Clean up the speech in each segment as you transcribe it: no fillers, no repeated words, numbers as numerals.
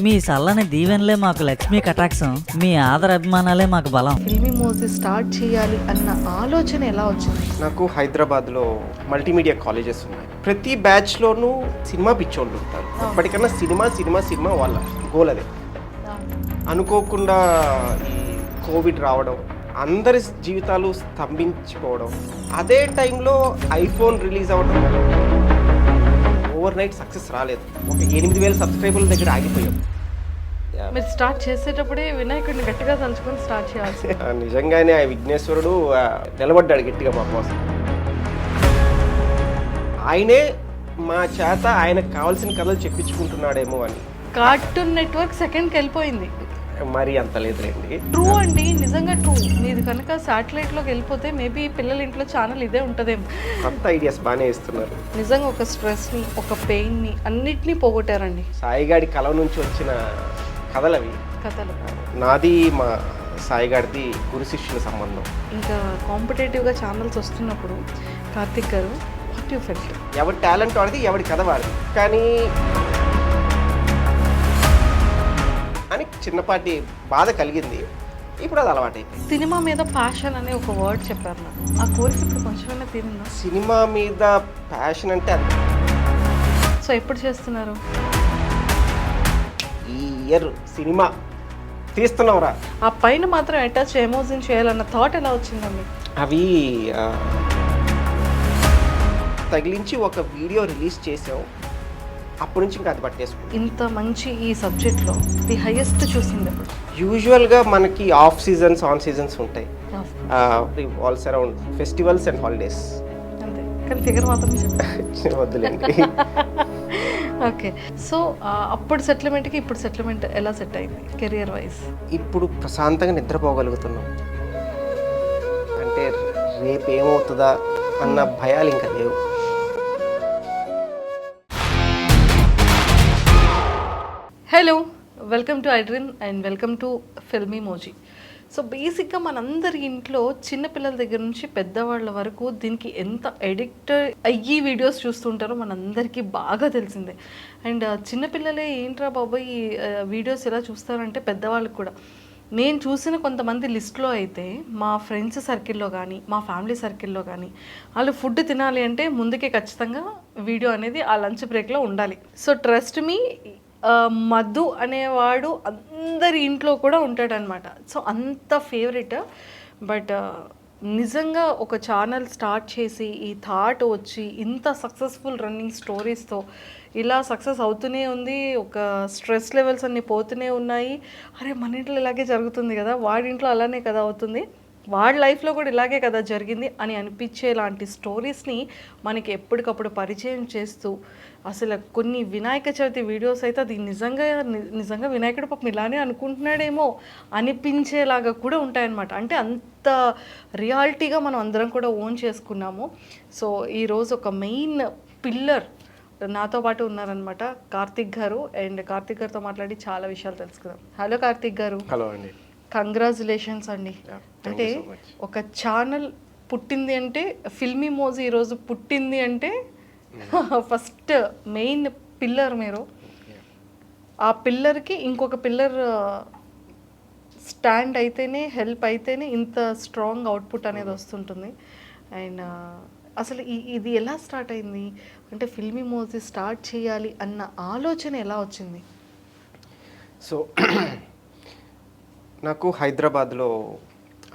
మీ చల్లని దీవెనలే మాకు లక్ష్మీ కటాక్షం, మీ ఆదర అభిమానాలే మాకు బలం. ఫిల్మీ మోజీ స్టార్ట్ చేయాలి అన్న ఆలోచన ఎలా వచ్చింది? నాకు హైదరాబాద్లో మల్టీమీడియా కాలేజెస్ ఉన్నాయి. ప్రతి బ్యాచ్లోనూ సినిమా పిచ్చోళ్ళు ఉంటారు. ఎప్పటికన్నా సినిమా సినిమా సినిమా వాళ్ళ గోల్ అదే. అనుకోకుండా ఈ కోవిడ్ రావడం, అందరి జీవితాలు స్తంభించిపోవడం, అదే టైంలో ఐఫోన్ రిలీజ్ అవ్వడం, ఓవర్ నైట్ సక్సెస్ రాలేదు. ఒక 8,000 సబ్స్క్రైబర్ల దగ్గర ఆగిపోయాం. మీరు స్టార్ట్ చేసేటప్పుడే వినాయకుడిని గట్టిగా తలుచుకొని స్టార్ట్ చేయాల్సి. నిజంగానే ఆ విఘ్నేశ్వరుడు నిలబడ్డాడు గట్టిగా మా కోసం. ఆయనే మా చేత ఆయనకు కావాల్సిన కథలు చెప్పించుకుంటున్నాడేమో అని. కార్టూన్ నెట్వర్క్ సెకండ్కి వెళ్ళిపోయింది. మరి అంత లేదులేండి. ట్రూ అండి, నిజంగా ట్రూ. మీది కనుక శాటిలైట్లోకి వెళ్ళిపోతే మేబీ పిల్లల ఇంట్లో ఛానల్ ఇదే ఉంటుందేమో. కొత్త ఐడియాస్ బాగానే ఇస్తున్నారు. నిజంగా ఒక స్ట్రెస్ని, ఒక పెయిన్ని అన్నిటినీ పోగొట్టారండి. సాయిగాడి కళ నుంచి వచ్చిన కథలు అవి. కథలు నాది మా సాయిగాడిది గురు శిష్యుల సంబంధం. ఇంకా కాంపిటేటివ్గా ఛానల్స్ వస్తున్నప్పుడు కార్తిక్ గారు వాట్ యూ ఫెల్ట్? ఎవరి టాలెంట్ వాడిది, ఎవరి కథ వాడిది. కానీ అని చిన్నపాటి బాధ కలిగింది. ఇప్పుడు అది అలవాటైంది. సినిమా మీద ప్యాషన్ అనే ఒక వర్డ్ చెప్పారు నాకు. ఆ కోరిక ఇప్పుడు కొంచెమైనా తీరిందా? సినిమా మీద ప్యాషన్ అంటే అది సో ఎప్పుడు చేస్తున్నారు? ఈ ఇయర్ సినిమా తీస్తున్నావురా. ఆ పైన మాత్రం అటాచ్ ఎమోజిన్ చేయాలన్న థాట్ ఎలా వచ్చిందండి? అవి తగిలించి ఒక వీడియో రిలీజ్ చేసాం. అప్పటి నుంచి ఇంకా అది పట్టేసుకుంది. ఇంత మంచి ఈ సబ్జెక్ట్లో ది హైయెస్ట్ చూసింది అప్పుడు? యూజువల్గా మనకి ఆఫ్ సీజన్స్, ఆన్ సీజన్స్ ఉంటాయి. ఆల్స్ అరౌండ్ ఫెస్టివల్స్ అండ్ హాలిడేస్. అంతే, కానీ ఫిగర్ మాత్రం వద్దులేండి. ఓకే, సో అప్పుడు సెటిల్మెంట్కి ఇప్పుడు సెటిల్మెంట్ ఎలా సెట్ అయింది కెరియర్ వైజ్? ఇప్పుడు ప్రశాంతంగా నిద్రపోగలుగుతున్నాం. అంటే రేపు ఏమవుతుందా అన్న భయాలు ఇంకా లేవు. Hello, welcome to iDream and welcome to Filmymoji. So బేసిక్గా మనందరి ఇంట్లో చిన్నపిల్లల దగ్గర నుంచి పెద్దవాళ్ళ వరకు దీనికి ఎంత ఎడిక్ట్ అయ్యి వీడియోస్ చూస్తుంటారో మనందరికీ బాగా తెలిసిందే. అండ్ చిన్నపిల్లలే ఏంట్రా బాబాయ్ ఈ వీడియోస్ ఎలా చూస్తారంటే పెద్దవాళ్ళకి కూడా. నేను చూసిన కొంతమంది లిస్ట్లో అయితే మా ఫ్రెండ్స్ సర్కిల్లో కానీ మా ఫ్యామిలీ సర్కిల్లో కానీ వాళ్ళు ఫుడ్ తినాలి అంటే ముందుకే ఖచ్చితంగా వీడియో అనేది ఆ లంచ్ బ్రేక్లో ఉండాలి. సో ట్రస్ట్ మీ, మధు అనేవాడు అందరి ఇంట్లో కూడా ఉంటాడనమాట. సో అంత ఫేవరెట్. బట్ నిజంగా ఒక ఛానల్ స్టార్ట్ చేసి ఈ థాట్ వచ్చి ఇంత సక్సెస్ఫుల్ రన్నింగ్ స్టోరీస్తో ఇలా సక్సెస్ అవుతూనే ఉంది. ఒక స్ట్రెస్ లెవెల్స్ అన్నీ పోతూనే ఉన్నాయి. అరే మన ఇంట్లో ఇలాగే జరుగుతుంది కదా, వాడింట్లో అలానే కదా అవుతుంది, వాడి లైఫ్లో కూడా ఇలాగే కదా జరిగింది అని అనిపించేలాంటి స్టోరీస్ని మనకి ఎప్పటికప్పుడు పరిచయం చేస్తూ అసలు కొన్ని వినాయక చవితి వీడియోస్ అయితే అది నిజంగా వినాయకుడు పాపం ఇలానే అనుకుంటున్నాడేమో అనిపించేలాగా కూడా ఉంటాయన్నమాట. అంటే అంత రియాలిటీగా మనం అందరం కూడా ఓన్ చేసుకున్నాము. సో ఈరోజు ఒక మెయిన్ పిల్లర్ నాతో పాటు ఉన్నారనమాట కార్తిక్ గారు. అండ్ కార్తిక్ గారితో మాట్లాడి చాలా విషయాలు తెలుసుకుందాం. హలో కార్తిక్ గారు. హలో అండి. కంగ్రాచులేషన్స్ అండి. అంటే ఒక ఛానల్ పుట్టింది అంటే, ఫిల్మీ మోజీ ఈరోజు పుట్టింది అంటే ఫస్ట్ మెయిన్ పిల్లర్ మీరు. ఆ పిల్లర్కి ఇంకొక పిల్లర్ స్టాండ్ అయితేనే, హెల్ప్ అయితేనే ఇంత స్ట్రాంగ్ అవుట్పుట్ అనేది వస్తుంటుంది. అండ్ అసలు ఇది ఎలా స్టార్ట్ అయింది అంటే ఫిల్మీ మోజీ స్టార్ట్ చేయాలి అన్న ఆలోచన ఎలా వచ్చింది? సో నాకు హైదరాబాద్లో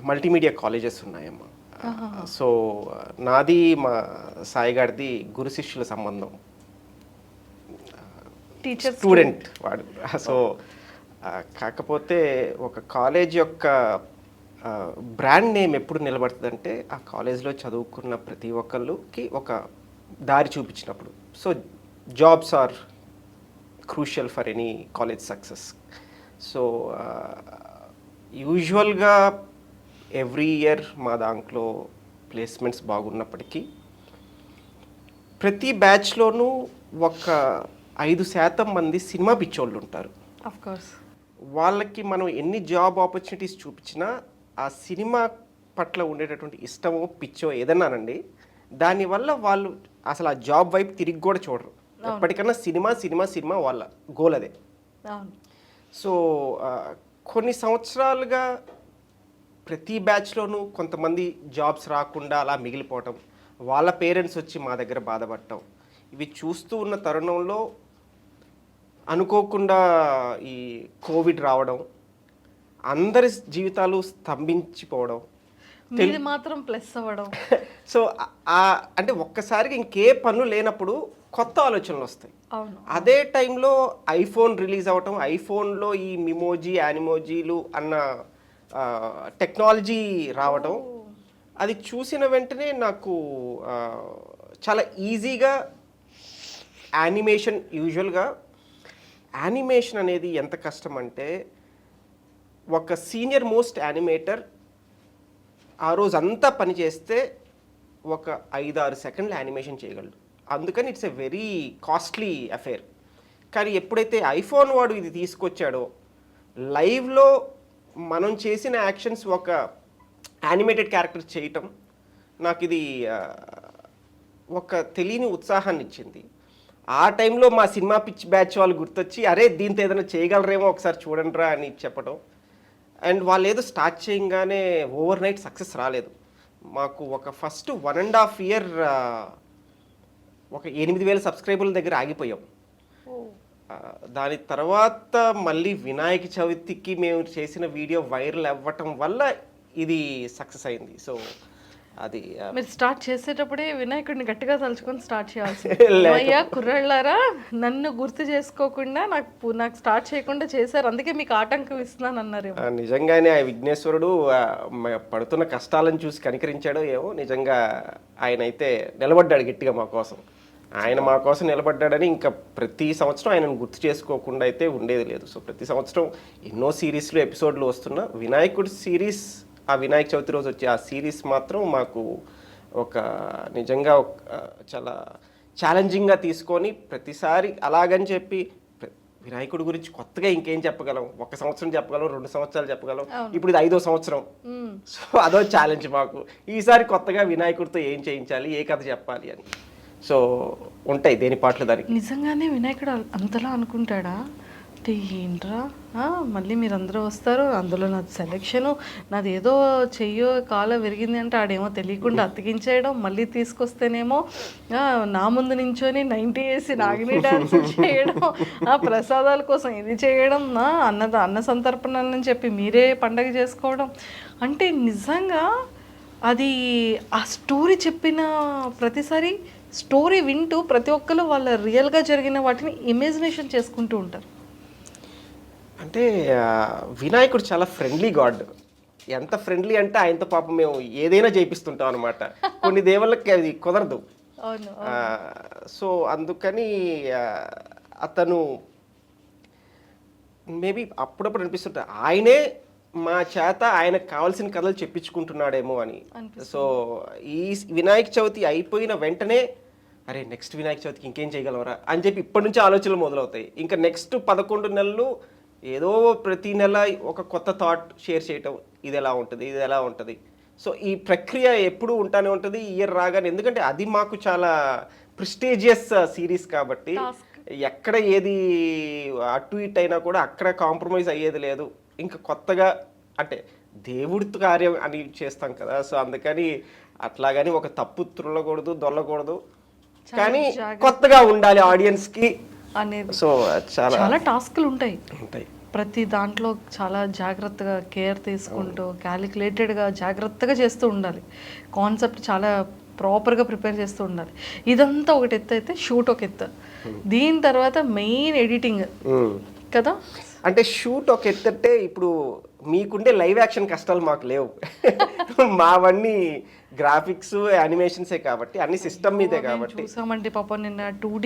మల్టీమీడియా కాలేజెస్ ఉన్నాయమ్మా. సో నాది మా సాయిగాడిది గురు శిష్యుల సంబంధం. టీచర్ స్టూడెంట్ వాడు. సో కాకపోతే ఒక కాలేజ్ యొక్క బ్రాండ్ నేమ్ ఎప్పుడు నిలబడుతుందంటే ఆ కాలేజ్లో చదువుకున్న ప్రతి ఒక్కళ్ళకి ఒక దారి చూపించినప్పుడు. So jobs are crucial for any college success. So యూజువల్గా ఎవ్రీ ఇయర్ మా దాంట్లో ప్లేస్మెంట్స్ బాగున్నప్పటికీ ప్రతి బ్యాచ్లోనూ ఒక 5% మంది సినిమా పిచ్చోళ్ళు ఉంటారు. ఆఫ్ కోర్స్ వాళ్ళకి మనం ఎన్ని జాబ్ ఆపర్చునిటీస్ చూపించినా ఆ సినిమా పట్ల ఉండేటటువంటి ఇష్టమో పిచ్చో ఏదన్నానండి, దానివల్ల వాళ్ళు అసలు ఆ జాబ్ వైపు తిరిగి కూడా చూడరు. ఎప్పటికన్నా సినిమా సినిమా సినిమా వాళ్ళ గోల్ అదే. అవును. సో కొన్ని సంవత్సరాలుగా ప్రతి బ్యాచ్లోనూ కొంతమంది జాబ్స్ రాకుండా అలా మిగిలిపోవటం, వాళ్ళ పేరెంట్స్ వచ్చి మా దగ్గర బాధపడటం, ఇవి చూస్తూ ఉన్న తరుణంలో అనుకోకుండా ఈ కోవిడ్ రావడం, అందరి జీవితాలు స్తంభించిపోవడం, మీది మాత్రం ప్లస్ అవ్వడం. సో అంటే ఒక్కసారిగా ఇంకే పనులు లేనప్పుడు కొత్త ఆలోచనలు వస్తాయి. అవును. అదే టైంలో ఐఫోన్ రిలీజ్ అవ్వటం, ఐఫోన్లో ఈ మిమోజీ యానిమోజీలు అన్న టెక్నాలజీ రావటం, అది చూసిన వెంటనే నాకు చాలా ఈజీగా యానిమేషన్, యూజువల్గా యానిమేషన్ అనేది ఎంత కష్టం అంటే ఒక సీనియర్ మోస్ట్ యానిమేటర్ ఆ రోజు అంతా పని చేస్తే ఒక 5-6 సెకండ్లు యానిమేషన్ చేయగలడు. అందుకని it's a very costly affair. కానీ ఎప్పుడైతే ఐఫోన్ వాడు ఇది తీసుకొచ్చాడో, లైవ్లో మనం చేసిన యాక్షన్స్ ఒక యానిమేటెడ్ క్యారెక్టర్ చేయటం, నాకు ఇది ఒక తెలియని ఉత్సాహాన్ని ఇచ్చింది. ఆ టైంలో మా సినిమా పిచ్ బ్యాచ్ వాళ్ళు గుర్తొచ్చి, అరే దీంతో ఏదైనా చేయగలరేమో ఒకసారి చూడండిరా అని చెప్పడం. అండ్ వాళ్ళు ఏదో స్టార్ట్ చేయగానే ఓవర్ నైట్ సక్సెస్ రాలేదు. మాకు ఒక ఫస్ట్ 1.5 year ఒక 8,000 సబ్స్క్రైబర్ల దగ్గర ఆగిపోయాం. దాని తర్వాత మళ్ళీ వినాయక చవితికి మేము చేసిన వీడియో వైరల్ అవ్వటం వల్ల ఇది సక్సెస్ అయింది. సో అది మీరు స్టార్ట్ చేసేటప్పుడే వినాయకుడిని గట్టిగా తలుచుకొని స్టార్ట్ చేయాల్సి. అయ్యా కుర్రాళ్ళారా, నన్ను గుర్తు చేసుకోకుండా నాకు స్టార్ట్ చేయకుండా చేశారు, అందుకే మీకు ఆటంకం ఇస్తున్నాను అన్నారు. నిజంగానే ఆ విఘ్నేశ్వరుడు పడుతున్న కష్టాలను చూసి కనికరించాడో ఏమో. నిజంగా ఆయన అయితే నిలబడ్డాడు గట్టిగా మా కోసం. ఆయన మా కోసం నిలబడ్డాడని ఇంకా ప్రతి సంవత్సరం ఆయనను గుర్తు చేసుకోకుండా అయితే ఉండేది లేదు. సో ప్రతి సంవత్సరం ఎన్నో సిరీస్లు ఎపిసోడ్లు వస్తున్నా వినాయకుడి సిరీస్, ఆ వినాయక చవితి రోజు వచ్చే ఆ సిరీస్ మాత్రం మాకు ఒక నిజంగా చాలా ఛాలెంజింగ్గా తీసుకొని ప్రతిసారి అలాగని చెప్పి వినాయకుడి గురించి కొత్తగా ఇంకేం చెప్పగలం, 1 సంవత్సరం చెప్పగలం, 2 సంవత్సరాలు చెప్పగలం, ఇప్పుడు ఇది 5వ సంవత్సరం. సో అదో ఛాలెంజ్ మాకు. ఈసారి కొత్తగా వినాయకుడితో ఏం చేయించాలి, ఏ కథ చెప్పాలి అని. సో ఉంటాయి దేని పాటలు దానికి. నిజంగానే వినాయకుడు అంతలా అనుకుంటాడా అంటే ఏంట్రా, మళ్ళీ మీరందరూ వస్తారు, అందులో నాది సెలెక్షను, నాది ఏదో చెయ్యో కాలో విరిగింది అంటే ఆడేమో తెలియకుండా అతికించేయడం, మళ్ళీ తీసుకొస్తేనేమో నా ముందు నించొని 90 వేసి నాగిని డాన్స్ చేయడం, ప్రసాదాల కోసం ఇది చేయడం, అన్న సంతర్పణ అని చెప్పి మీరే పండగ చేసుకోవడం. అంటే నిజంగా అది ఆ స్టోరీ చెప్పిన ప్రతిసారి స్టోరీ వింటూ ప్రతి ఒక్కరు వాళ్ళ రియల్గా జరిగిన వాటిని ఇమాజినేషన్ చేసుకుంటూ ఉంటారు. అంటే వినాయకుడు చాలా ఫ్రెండ్లీ గాడ్. ఎంత ఫ్రెండ్లీ అంటే ఆయనతో పాపం మేము ఏదైనా చేయిస్తుంటాం అనమాట. కొన్ని దేవుళ్ళకి అది కుదరదు. సో అందుకని అతను మేబీ అప్పుడప్పుడు అనిపిస్తుంటా ఆయనే మా చేత ఆయనకు కావాల్సిన కథలు చెప్పించుకుంటున్నాడేమో అని. సో ఈ వినాయక చవితి అయిపోయిన వెంటనే అరే నెక్స్ట్ వినాయక చవితికి ఇంకేం చేయగలవరా అని చెప్పి ఇప్పటి నుంచి ఆలోచనలు మొదలవుతాయి. ఇంకా నెక్స్ట్ 11 నెలలు ఏదో ప్రతి నెల ఒక కొత్త థాట్ షేర్ చేయటం, ఇది ఎలా ఉంటుంది, ఇది ఎలా ఉంటుంది. సో ఈ ప్రక్రియ ఎప్పుడూ ఉంటానే ఉంటుంది ఇయర్ రాగానే. ఎందుకంటే అది మాకు చాలా ప్రెస్టీజియస్ సిరీస్ కాబట్టి ఎక్కడ ఏది అటు ఇటు అయినా కూడా అక్కడ కాంప్రమైజ్ అయ్యేది లేదు. ఇంకా కొత్తగా అంటే దేవుడి కార్యం అని చేస్తాం కదా. సో అందుకని అట్లాగని ఒక తప్పు త్రుల్లకూడదు, దొల్లకూడదు, కానీ కొత్తగా ఉండాలి ఆడియన్స్కి అనేది. సో చాలా టాస్క్లు ఉంటాయి. ప్రతి దాంట్లో చాలా జాగ్రత్తగా కేర్ తీసుకుంటూ క్యాలిక్యులేటెడ్గా జాగ్రత్తగా చేస్తూ ఉండాలి. కాన్సెప్ట్ చాలా ప్రాపర్గా ప్రిపేర్ చేస్తూ ఉండాలి. ఇదంతా ఒకటి ఎత్తు అయితే షూట్ ఒక ఎత్తు, దీని తర్వాత మెయిన్ ఎడిటింగ్ కదా. అంటే షూట్ ఒక ఎత్తంటే ఇప్పుడు మీకుండే లైవ్ యాక్షన్ కష్టాలు మాకు లేవు. మావన్నీ గ్రాఫిక్స్ యానిమేషన్సే కాబట్టి అన్ని సిస్టమ్ మీదే కాబట్టి చూసామంటే పాపం నిన్న 2D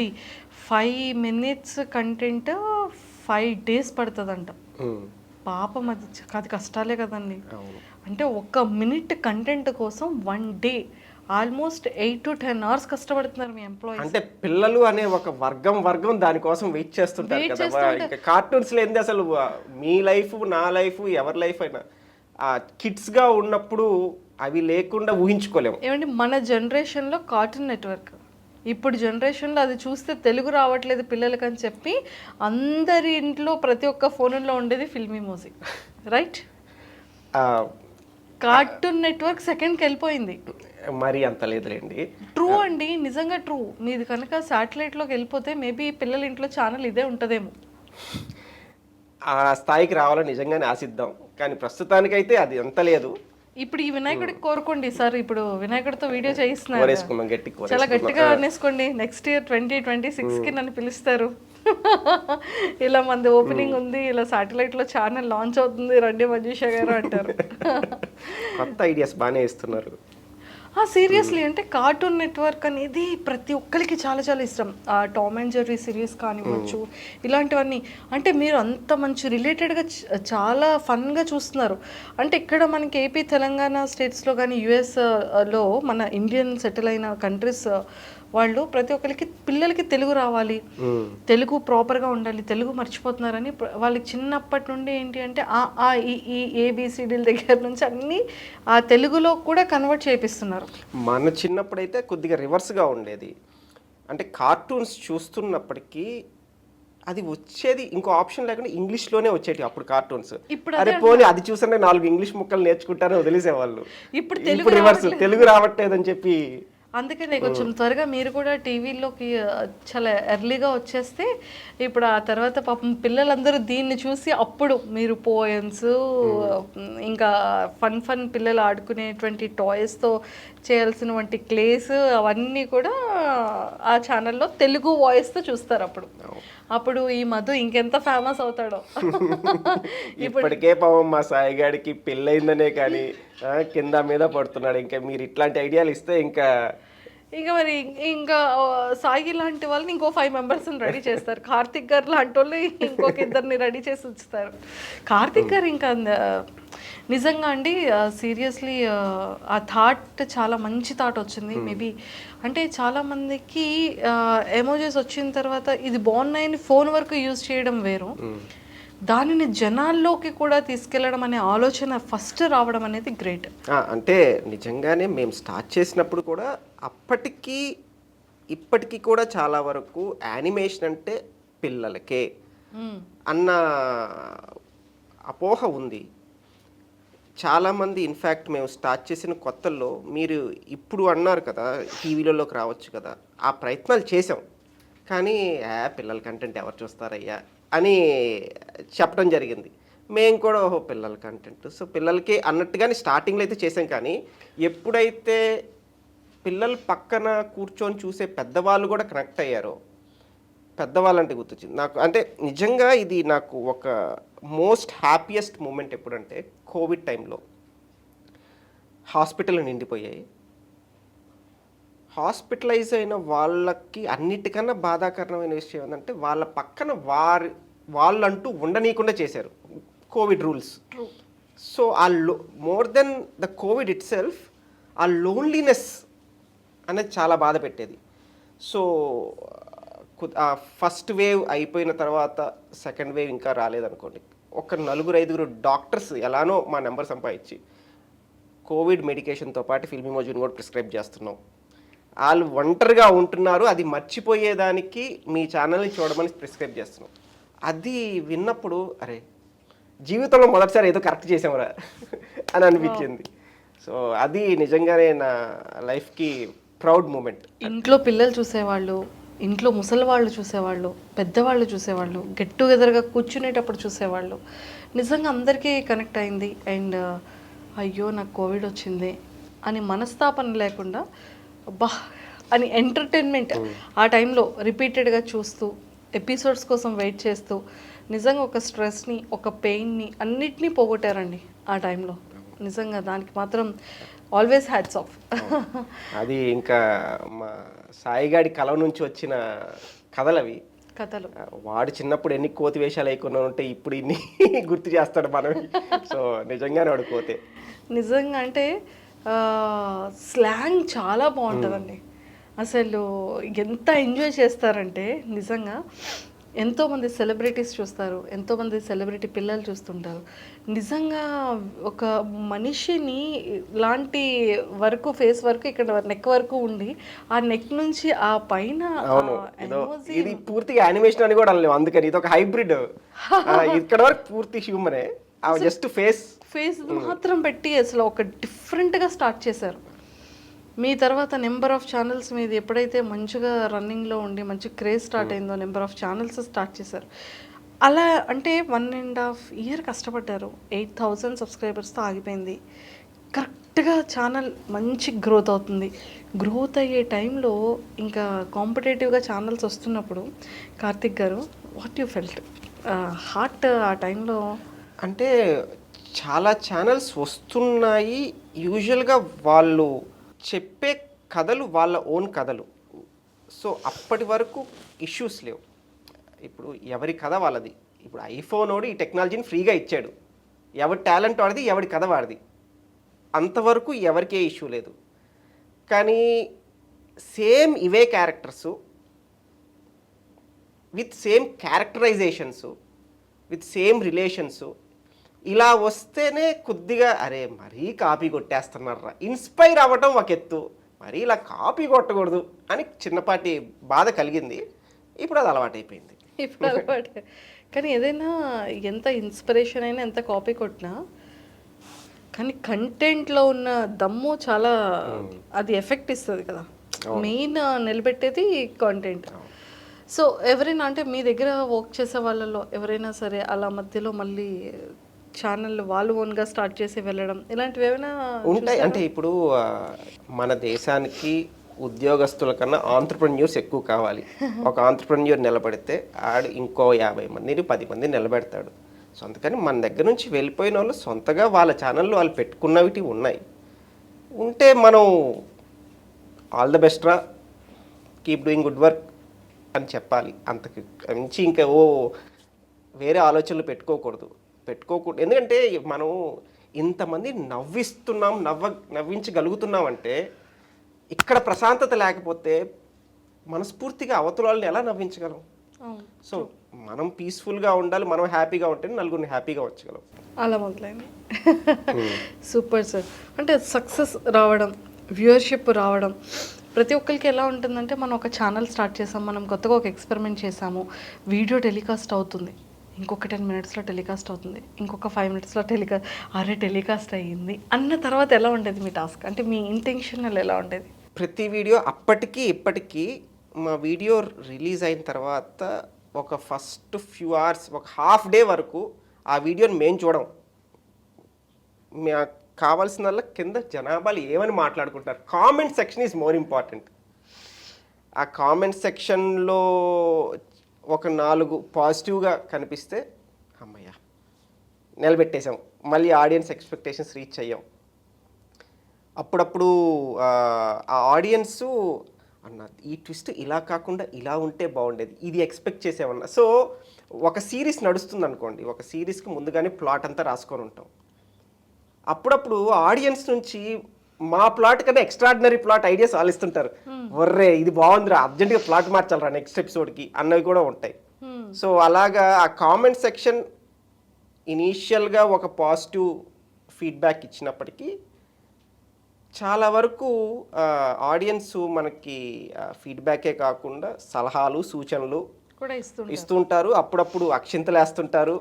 5 minutes కంటెంట్ 5 days పడుతుందంట. పాపం అది కష్టాలే కదండి. అంటే 1 minute కంటెంట్ కోసం 1 day ఆల్మోస్ట్ 8 to 10 hours కష్టపడుతున్నారు మీ ఎంప్లాయీస్. అంటే పిల్లలు అనే ఒక వర్గం దానికోసం వెయిట్ చేస్తుంటారు కదా. ఇంకా కార్టూన్స్ లేనిది అసలు మీ లైఫ్ నా లైఫ్ ఎవరి లైఫ్ అయినా ఆ కిడ్స్గా ఉన్నప్పుడు అవి లేకుండా ఊహించుకోలేము. ఏమంటే మన జనరేషన్లో కార్టూన్ నెట్వర్క్ ఇప్పుడు జనరేషన్లో అది చూస్తే తెలుగు రావట్లేదు పిల్లలకి అని చెప్పి అందరి ఇంట్లో ప్రతి ఒక్క ఫోన్లో ఉండేది ఫిల్మీ మోజీ, రైట్? కార్టూన్ నెట్వర్క్ సెకండ్కి వెళ్ళిపోయింది. మరీ అంత లేదులేండి. ట్రూ అండి, నిజంగా ట్రూ. మీది కనుక శాటిలైట్లోకి వెళ్ళిపోతే మేబీ పిల్లల ఇంట్లో ఛానల్ ఇదే ఉంటుందేమో. ఆ స్థాయికి రావాలని నిజంగానే ఆశిద్దాం, కానీ ప్రస్తుతానికైతే అది అంత లేదు. ఇప్పుడు ఈ వినాయకుడికి కోరుకోండి సార్, ఇప్పుడు వినాయకుడితో వీడియో చేయిస్తున్నారు, కోరేసుకుందాం, చాలా గట్టిగా అనేసుకోండి. నెక్స్ట్ ఇయర్ 2026కి నన్ను పిలుస్తారు. ఇలా మంది ఓపెనింగ్ ఉంది, ఇలా శాటిలైట్లో ఛానల్ లాంచ్ అవుతుంది, రండి మంజుషా గారు అంటారు. కొత్త ఐడియాస్ బాగానే ఇస్తున్నారు. సీరియస్లీ అంటే కార్టూన్ నెట్వర్క్ అనేది ప్రతి ఒక్కరికి చాలా చాలా ఇష్టం. టామ్ అండ్ జెర్రీ సిరీస్ కానివ్వచ్చు, ఇలాంటివన్నీ. అంటే మీరు అంత మంచి రిలేటెడ్గా చాలా ఫన్గా చూస్తున్నారు. అంటే ఇక్కడ మనకి ఏపీ, తెలంగాణ స్టేట్స్లో కానీ యుఎస్లో మన ఇండియన్ సెటిల్ అయిన కంట్రీస్ వాళ్ళు ప్రతి ఒక్కరికి పిల్లలకి తెలుగు రావాలి, తెలుగు ప్రాపర్గా ఉండాలి, తెలుగు మర్చిపోతున్నారని వాళ్ళకి చిన్నప్పటి నుండి ఏంటి అంటే ఈ ఏబిసిడీల దగ్గర నుంచి అన్నీ ఆ తెలుగులో కూడా కన్వర్ట్ చేపిస్తున్నారు. మన చిన్నప్పుడైతే కొద్దిగా రివర్స్గా ఉండేది. అంటే కార్టూన్స్ చూస్తున్నప్పటికీ అది వచ్చేది ఇంకో ఆప్షన్ లేకుండా ఇంగ్లీష్లోనే వచ్చేటి అప్పుడు కార్టూన్స్. అరే పోనీ అది చూసంటే 4 ఇంగ్లీష్ ముక్కలు నేర్చుకుంటారని వదిలేసేవాళ్ళు. ఇప్పుడు రివర్స్, తెలుగు రావట్లేదని చెప్పి. అందుకనే కొంచెం త్వరగా మీరు కూడా టీవీలోకి చాలా ఎర్లీగా వచ్చేస్తే ఇప్పుడు ఆ తర్వాత పాపం పిల్లలందరూ దీన్ని చూసి అప్పుడు మీరు పోయమ్స్ ఇంకా ఫన్ పిల్లలు ఆడుకునేటువంటి టాయ్స్తో చేయాల్సినటువంటి క్లేస్ అవన్నీ కూడా ఆ ఛానల్లో తెలుగు వాయిస్తో చూస్తారు. అప్పుడు ఈ మధు ఇంకెంత ఫేమస్ అవుతాడో. ఇప్పటికే పాపం మా సాయిగాడికి పెళ్ళయిందనే కానీ కింద మీద పడుతున్నాడు. ఇంకా మీరు ఇట్లాంటి ఐడియాలు ఇస్తే ఇంకా మరి ఇంకా సాయి లాంటి వాళ్ళని ఇంకో 5 మెంబర్స్ని రెడీ చేస్తారు. కార్తిక్ గారు లాంటి వాళ్ళు ఇంకొక 2 రెడీ చేసి ఉంచుతారు. కార్తిక్ గారు ఇంకా నిజంగా అండి సీరియస్లీ ఆ థాట్ చాలా మంచి థాట్ వచ్చింది. మేబీ అంటే చాలామందికి ఎమోజీస్ వచ్చిన తర్వాత ఇది బాగున్నాయని ఫోన్ వరకు యూజ్ చేయడం వేరు, దానిని జనాల్లోకి కూడా తీసుకెళ్లడం అనే ఆలోచన ఫస్ట్ రావడం అనేది గ్రేట్. అంటే నిజంగానే మేము స్టార్ట్ చేసినప్పుడు కూడా అప్పటికి ఇప్పటికీ కూడా చాలా వరకు యానిమేషన్ అంటే పిల్లలకే అన్న అపోహ ఉంది. చాలామంది ఇన్ఫ్యాక్ట్ మేము స్టార్ట్ చేసిన కొత్తల్లో మీరు ఇప్పుడు అన్నారు కదా టీవీలలోకి రావచ్చు కదా, ఆ ప్రయత్నాలు చేసాం. కానీ పిల్లల కంటెంట్ ఎవరు చూస్తారయ్యా అని చెప్పడం జరిగింది. మేము కూడా ఓహో పిల్లల కంటెంట్, సో పిల్లలకి అన్నట్టుగానే స్టార్టింగ్లో అయితే చేసాం. కానీ ఎప్పుడైతే పిల్లలు పక్కన కూర్చొని చూసే పెద్దవాళ్ళు కూడా కనెక్ట్ అయ్యారో, పెద్దవాళ్ళంటే గుర్తొచ్చింది నాకు. అంటే నిజంగా ఇది నాకు ఒక మోస్ట్ హ్యాపీయెస్ట్ మూమెంట్ ఎప్పుడంటే కోవిడ్ టైంలో హాస్పిటల్ నిండిపోయాయి. హాస్పిటలైజ్ అయిన వాళ్ళకి అన్నిటికన్నా బాధాకరమైన విషయం ఏంటంటే వాళ్ళ పక్కన వాళ్ళంటూ ఉండనీయకుండా చేశారు కోవిడ్ రూల్స్. సో ఆ more than the Covid it self ఆ లోన్లీనెస్ అనేది చాలా బాధ పెట్టేది. సో ఫస్ట్ వేవ్ అయిపోయిన తర్వాత సెకండ్ వేవ్ ఇంకా రాలేదనుకోండి, ఒక 4-5 డాక్టర్స్ ఎలానో మా నెంబర్ సంపాదించి కోవిడ్ మెడికేషన్తో పాటు ఫిల్మీ మోజీని కూడా ప్రిస్క్రైబ్ చేస్తున్నాం. వాళ్ళు ఒంటరిగా ఉంటున్నారు, అది మర్చిపోయేదానికి మీ ఛానల్ని చూడమని ప్రిస్క్రైబ్ చేస్తున్నాం. అది విన్నప్పుడు అరే జీవితంలో మొదటిసారి ఏదో కరెక్ట్ చేసామరా అని అనిపించింది. సో అది నిజంగానే నా లైఫ్కి ప్రౌడ్ మూమెంట్. ఇంట్లో పిల్లలు చూసేవాళ్ళు, ఇంట్లో ముసలి వాళ్ళు చూసేవాళ్ళు, పెద్దవాళ్ళు చూసేవాళ్ళు, గెట్ టుగెదర్గా కూర్చునేటప్పుడు చూసేవాళ్ళు, నిజంగా అందరికీ కనెక్ట్ అయింది. అండ్ అయ్యో నాకు కోవిడ్ వచ్చింది అని మనస్తాపన లేకుండా అబ్బా అని ఎంటర్టైన్మెంట్ ఆ టైంలో రిపీటెడ్గా చూస్తూ ఎపిసోడ్స్ కోసం వెయిట్ చేస్తూ నిజంగా ఒక స్ట్రెస్ని, ఒక పెయిన్ని అన్నిటినీ పోగొట్టారండి ఆ టైంలో. నిజంగా దానికి మాత్రం ఆల్వేస్ హ్యాట్స్ ఆఫ్. అది ఇంకా మా సాయిగాడి కళ నుంచి వచ్చిన కథలు అవి. కథలు వాడు చిన్నప్పుడు ఎన్ని కోతి వేషాలు వేయకుండా ఉంటే ఇప్పుడు ఇన్ని గుర్తు చేస్తాడు మనం. సో నిజంగానే వాడు కోతే. నిజంగా అంటే స్లాంగ్ చాలా బాగుంటుందండి. అసలు ఎంత ఎంజాయ్ చేస్తారంటే నిజంగా ఎంతోమంది సెలబ్రిటీస్ చూస్తారు, ఎంతోమంది సెలబ్రిటీ పిల్లలు చూస్తుంటారు. నిజంగా ఒక మనిషిని లాంటి వరకు ఫేస్ వరకు ఇక్కడ నెక్ వరకు ఉండి ఆ నెక్ నుంచి ఆ పైన అవును ఇది పూర్తిగా యానిమేషన్ అని కూడా అనలేము, అందుకని ఇది ఒక హైబ్రిడ్. ఇక్కడ వరకు పూర్తి హ్యూమనే, జస్ట్ ఫేస్ మాత్రం పెట్టి అసలు ఒక డిఫరెంట్గా స్టార్ట్ చేశారు. మీ తర్వాత నెంబర్ ఆఫ్ ఛానల్స్ మీది ఎప్పుడైతే మంచిగా రన్నింగ్లో ఉండి మంచి క్రేజ్ స్టార్ట్ అయిందో నెంబర్ ఆఫ్ ఛానల్స్ స్టార్ట్ చేశారు. అలా అంటే 1.5 year కష్టపడ్డారు, 8,000 సబ్స్క్రైబర్స్తో ఆగిపోయింది. కరెక్ట్గా ఛానల్ మంచి గ్రోత్ అవుతుంది. గ్రోత్ అయ్యే టైంలో ఇంకా కాంపిటేటివ్గా ఛానల్స్ వస్తున్నప్పుడు కార్తిక్ గారు వాట్ యూ ఫెల్ట్ హార్ట్ ఆ టైంలో? అంటే చాలా ఛానల్స్ వస్తున్నాయి, యూజువల్గా వాళ్ళు చెప్పే కథలు వాళ్ళ ఓన్ కథలు. సో అప్పటి వరకు ఇష్యూస్ లేవు. ఇప్పుడు ఎవరి కథ వాళ్ళది. ఇప్పుడు ఐఫోన్ వాడు ఈ టెక్నాలజీని ఫ్రీగా ఇచ్చాడు, ఎవరి టాలెంట్ వాడిది, ఎవరి కథ వాడిది, అంతవరకు ఎవరికే ఇష్యూ లేదు. కానీ సేమ్ ఇవే characters with same characterisations with same relations ఇలా వస్తేనే కొద్దిగా అరే మరీ కాపీ కొట్టేస్తున్నారా, ఇన్స్పైర్ అవ్వటం ఒక ఎత్తు, మరీ ఇలా కాపీ కొట్టకూడదు అని చిన్నపాటి బాధ కలిగింది. ఇప్పుడు అది అలవాటైపోయింది. ఇప్పుడు అలవాటు. కానీ ఏదైనా ఎంత ఇన్స్పిరేషన్ అయినా ఎంత కాపీ కొట్టినా కానీ కంటెంట్లో ఉన్న దమ్ము చాలా అది ఎఫెక్ట్ ఇస్తుంది కదా. Main నిలబెట్టేది content. సో ఎవరైనా అంటే మీ దగ్గర వర్క్ చేసే వాళ్ళలో ఎవరైనా సరే అలా మధ్యలో మళ్ళీ ఛానల్ వాళ్ళు ఓన్గా స్టార్ట్ చేసి వెళ్ళడం ఇలాంటివి ఏమైనా ఉంటాయి? అంటే ఇప్పుడు మన దేశానికి ఉద్యోగస్తుల కన్నా ఆంట్రప్రెన్యూర్స్ ఎక్కువ కావాలి. ఒక ఆంట్రప్రెన్యూర్ నిలబడితే ఆడు ఇంకో 50 మందిని 10 మందిని నిలబెడతాడు. సో అందుకని మన దగ్గర నుంచి వెళ్ళిపోయిన వాళ్ళు సొంతగా వాళ్ళ ఛానల్లో వాళ్ళు పెట్టుకున్నవి ఉన్నాయి. ఉంటే మనం ఆల్ ద బెస్ట్ రా, కీప్ డూయింగ్ గుడ్ వర్క్ అని చెప్పాలి. అంతకు మించి ఇంకా వేరే ఆలోచనలు పెట్టుకోకూడదు. ఎందుకంటే మనం ఇంతమంది నవ్విస్తున్నాం, నవ్వించగలుగుతున్నాం అంటే ఇక్కడ ప్రశాంతత లేకపోతే మనస్ఫూర్తిగా అవతల వాళ్ళని ఎలా నవ్వించగలం? సో మనం పీస్ఫుల్గా ఉండాలి, మనం హ్యాపీగా ఉంటే నలుగురిని హ్యాపీగా ఉంచగలం. అలా మొదలైంది. Super sir. అంటే సక్సెస్ రావడం, వ్యూవర్షిప్ రావడం ప్రతి ఒక్కరికి ఎలా ఉంటుందంటే మనం ఒక ఛానల్ స్టార్ట్ చేసాం, మనం కొత్తగా ఒక ఎక్స్పెరిమెంట్ చేసాము, వీడియో టెలికాస్ట్ అవుతుంది, ఇంకొక 10 minutesలో టెలికాస్ట్ అవుతుంది, ఇంకొక 5 minutesలో టెలికాస్ట్ అయ్యింది అన్న తర్వాత ఎలా ఉండేది మీ టాస్క్? అంటే మీ ఇంటెన్షనల్ ఎలా ఉండేది? ప్రతి వీడియో అప్పటికి ఇప్పటికీ మా వీడియో రిలీజ్ అయిన తర్వాత ఒక ఫస్ట్ ఫ్యూ అవర్స్, ఒక హాఫ్ డే వరకు ఆ వీడియోని మేము చూడం. మాకు కావాల్సిన కింద జనాభాలు ఏమని మాట్లాడుకుంటారు, comment section is more important. ఆ కామెంట్ సెక్షన్లో ఒక 4 పాజిటివ్గా కనిపిస్తే అమ్మయ్య నిలబెట్టేసాం, మళ్ళీ ఆడియన్స్ ఎక్స్పెక్టేషన్స్ రీచ్ అయ్యాం. అప్పుడప్పుడు ఆ ఆడియన్సు అన్న ఈ ట్విస్ట్ ఇలా కాకుండా ఇలా ఉంటే బాగుండేది, ఇది ఎక్స్పెక్ట్ చేసేవన్నా. సో ఒక సిరీస్ నడుస్తుంది అనుకోండి, ఒక సిరీస్కి ముందుగానే ప్లాట్ అంతా రాసుకొని ఉంటాం. అప్పుడప్పుడు ఆడియన్స్ నుంచి మా ప్లాట్ కన్నా ఎక్స్ట్రాడినరీ ప్లాట్ ఐడియాస్ ఆలిస్తుంటారు. వర్రే ఇది బాగుందిరా, అర్జెంటుగా ప్లాట్ మార్చాలరా నెక్స్ట్ ఎపిసోడ్కి అన్నవి కూడా ఉంటాయి. సో అలాగా ఆ కామెంట్ సెక్షన్ ఇనీషియల్గా ఒక పాజిటివ్ ఫీడ్బ్యాక్ ఇచ్చినప్పటికీ చాలా వరకు ఆడియన్స్ మనకి ఫీడ్బ్యాకే కాకుండా సలహాలు సూచనలు కూడా ఇస్తుంటారు. అప్పుడప్పుడు అక్షింతలు వేస్తుంటారు.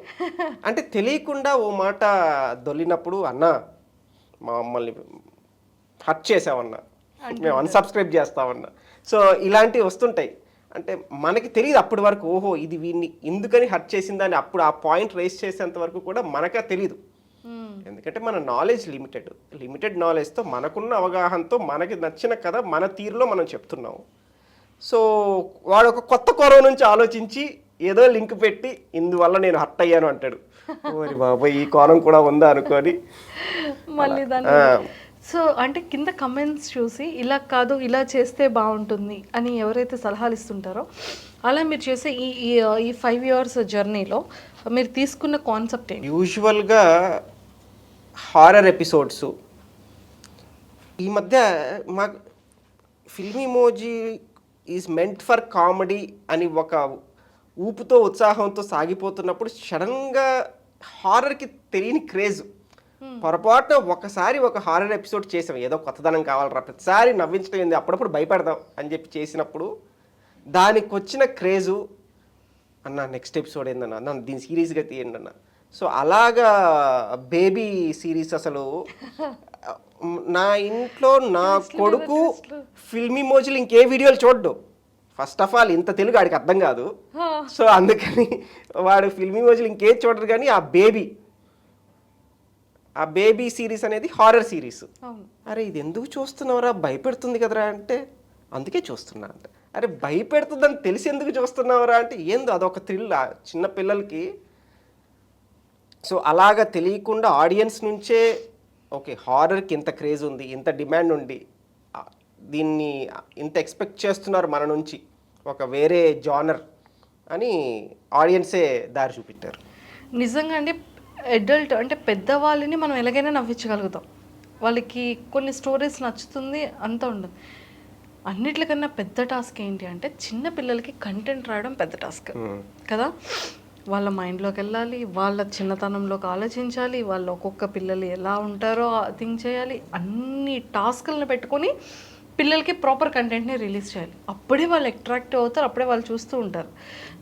అంటే తెలియకుండా ఓ మాట దొల్లినప్పుడు అన్నా మమ్మల్ని హర్ట్ చేసామన్నా, మేము అన్సబ్స్క్రైబ్ చేస్తామన్నా. సో ఇలాంటివి వస్తుంటాయి. అంటే మనకి తెలియదు అప్పటి వరకు, ఓహో ఇది వీడిని ఎందుకని హర్ట్ చేసిందని అప్పుడు ఆ పాయింట్ రేస్ చేసేంత వరకు కూడా మనకే తెలియదు. ఎందుకంటే మన నాలెడ్జ్ లిమిటెడ్ నాలెడ్జ్తో మనకున్న అవగాహనతో మనకి నచ్చిన కథ మన తీరులో మనం చెప్తున్నాం. సో వాడు ఒక కొత్త కోణం నుంచి ఆలోచించి ఏదో లింక్ పెట్టి ఇందువల్ల నేను హర్ట్ అయ్యాను అంటాడు. ఓరి బాబోయ్ ఈ కోణం కూడా ఉందా అనుకొని మళ్ళీ దాన్ని. సో అంటే కింద కమెంట్స్ చూసి ఇలా కాదు ఇలా చేస్తే బాగుంటుంది అని ఎవరైతే సలహాలు ఇస్తుంటారో అలా మీరు చేసే ఈ 5 years జర్నీలో మీరు తీసుకున్న కాన్సెప్ట్ ఏంటి? యూజువల్గా హారర్ ఎపిసోడ్స్. ఈ మధ్య మాకు Filmymoji is meant for comedy అని ఊపుతో ఉత్సాహంతో సాగిపోతున్నప్పుడు సడన్గా హారర్కి తెలియని క్రేజ్, పొరపాటున ఒకసారి ఒక హారర్ ఎపిసోడ్ చేసాం, ఏదో కొత్తదనం కావాలరా ప్రతిసారి నవ్వించడం ఏంది, అప్పుడప్పుడు భయపడదాం అని చెప్పి చేసినప్పుడు దానికి వచ్చిన క్రేజు, అన్న నెక్స్ట్ ఎపిసోడ్ ఏందన్న, అన్న దీన్ని సీరియస్గా తీయండి అన్న. సో అలాగా బేబీ సిరీస్ అసలు నా ఇంట్లో నా కొడుకు ఫిల్మీ మోజీలు ఇంకే వీడియోలు చూడ్డు. ఫస్ట్ ఆఫ్ ఆల్ ఇంత తెలుగు ఆడికి అర్థం కాదు, సో అందుకని వాడు ఫిల్మీ మోజీలు ఇంకేం చూడరు. కానీ ఆ బేబీ సిరీస్ అనేది హారర్ సిరీస్. అరే ఇది ఎందుకు చూస్తున్నావురా, భయపెడుతుంది కదరా అంటే అందుకే చూస్తున్నా అంటే, అరే భయపెడుతుందని తెలిసి ఎందుకు చూస్తున్నావురా అంటే ఏందో అదొక థ్రిల్ చిన్న పిల్లలకి. సో అలాగా తెలియకుండా ఆడియన్స్ నుంచే ఓకే హారర్కి ఇంత క్రేజ్ ఉంది, ఇంత డిమాండ్ ఉంది, దీన్ని ఇంత ఎక్స్పెక్ట్ చేస్తున్నారు మన నుంచి, ఒక వేరే జానర్ అని ఆడియన్సే దారి చూపెట్టారు. నిజంగా అండి, అడల్ట్ అంటే పెద్దవాళ్ళని మనం ఎలాగైనా నవ్వించగలుగుతాం, వాళ్ళకి కొన్ని స్టోరీస్ నచ్చుతుంది అంత ఉండదు. అన్నిటికన్నా పెద్ద టాస్క్ ఏంటి అంటే చిన్న పిల్లలకి కంటెంట్ రాయడం పెద్ద టాస్క్ కదా. వాళ్ళ మైండ్లోకి వెళ్ళాలి, వాళ్ళ చిన్నతనంలోకి ఆలోచించాలి, వాళ్ళు ఒక్కొక్క పిల్లలు ఎలా ఉంటారో థింక్ చేయాలి, అన్ని టాస్కులను పెట్టుకొని పిల్లలకి ప్రాపర్ కంటెంట్ని రిలీజ్ చేయాలి. అప్పుడే వాళ్ళు అట్రాక్ట్ అవుతారు, అప్పుడే వాళ్ళు చూస్తూ ఉంటారు.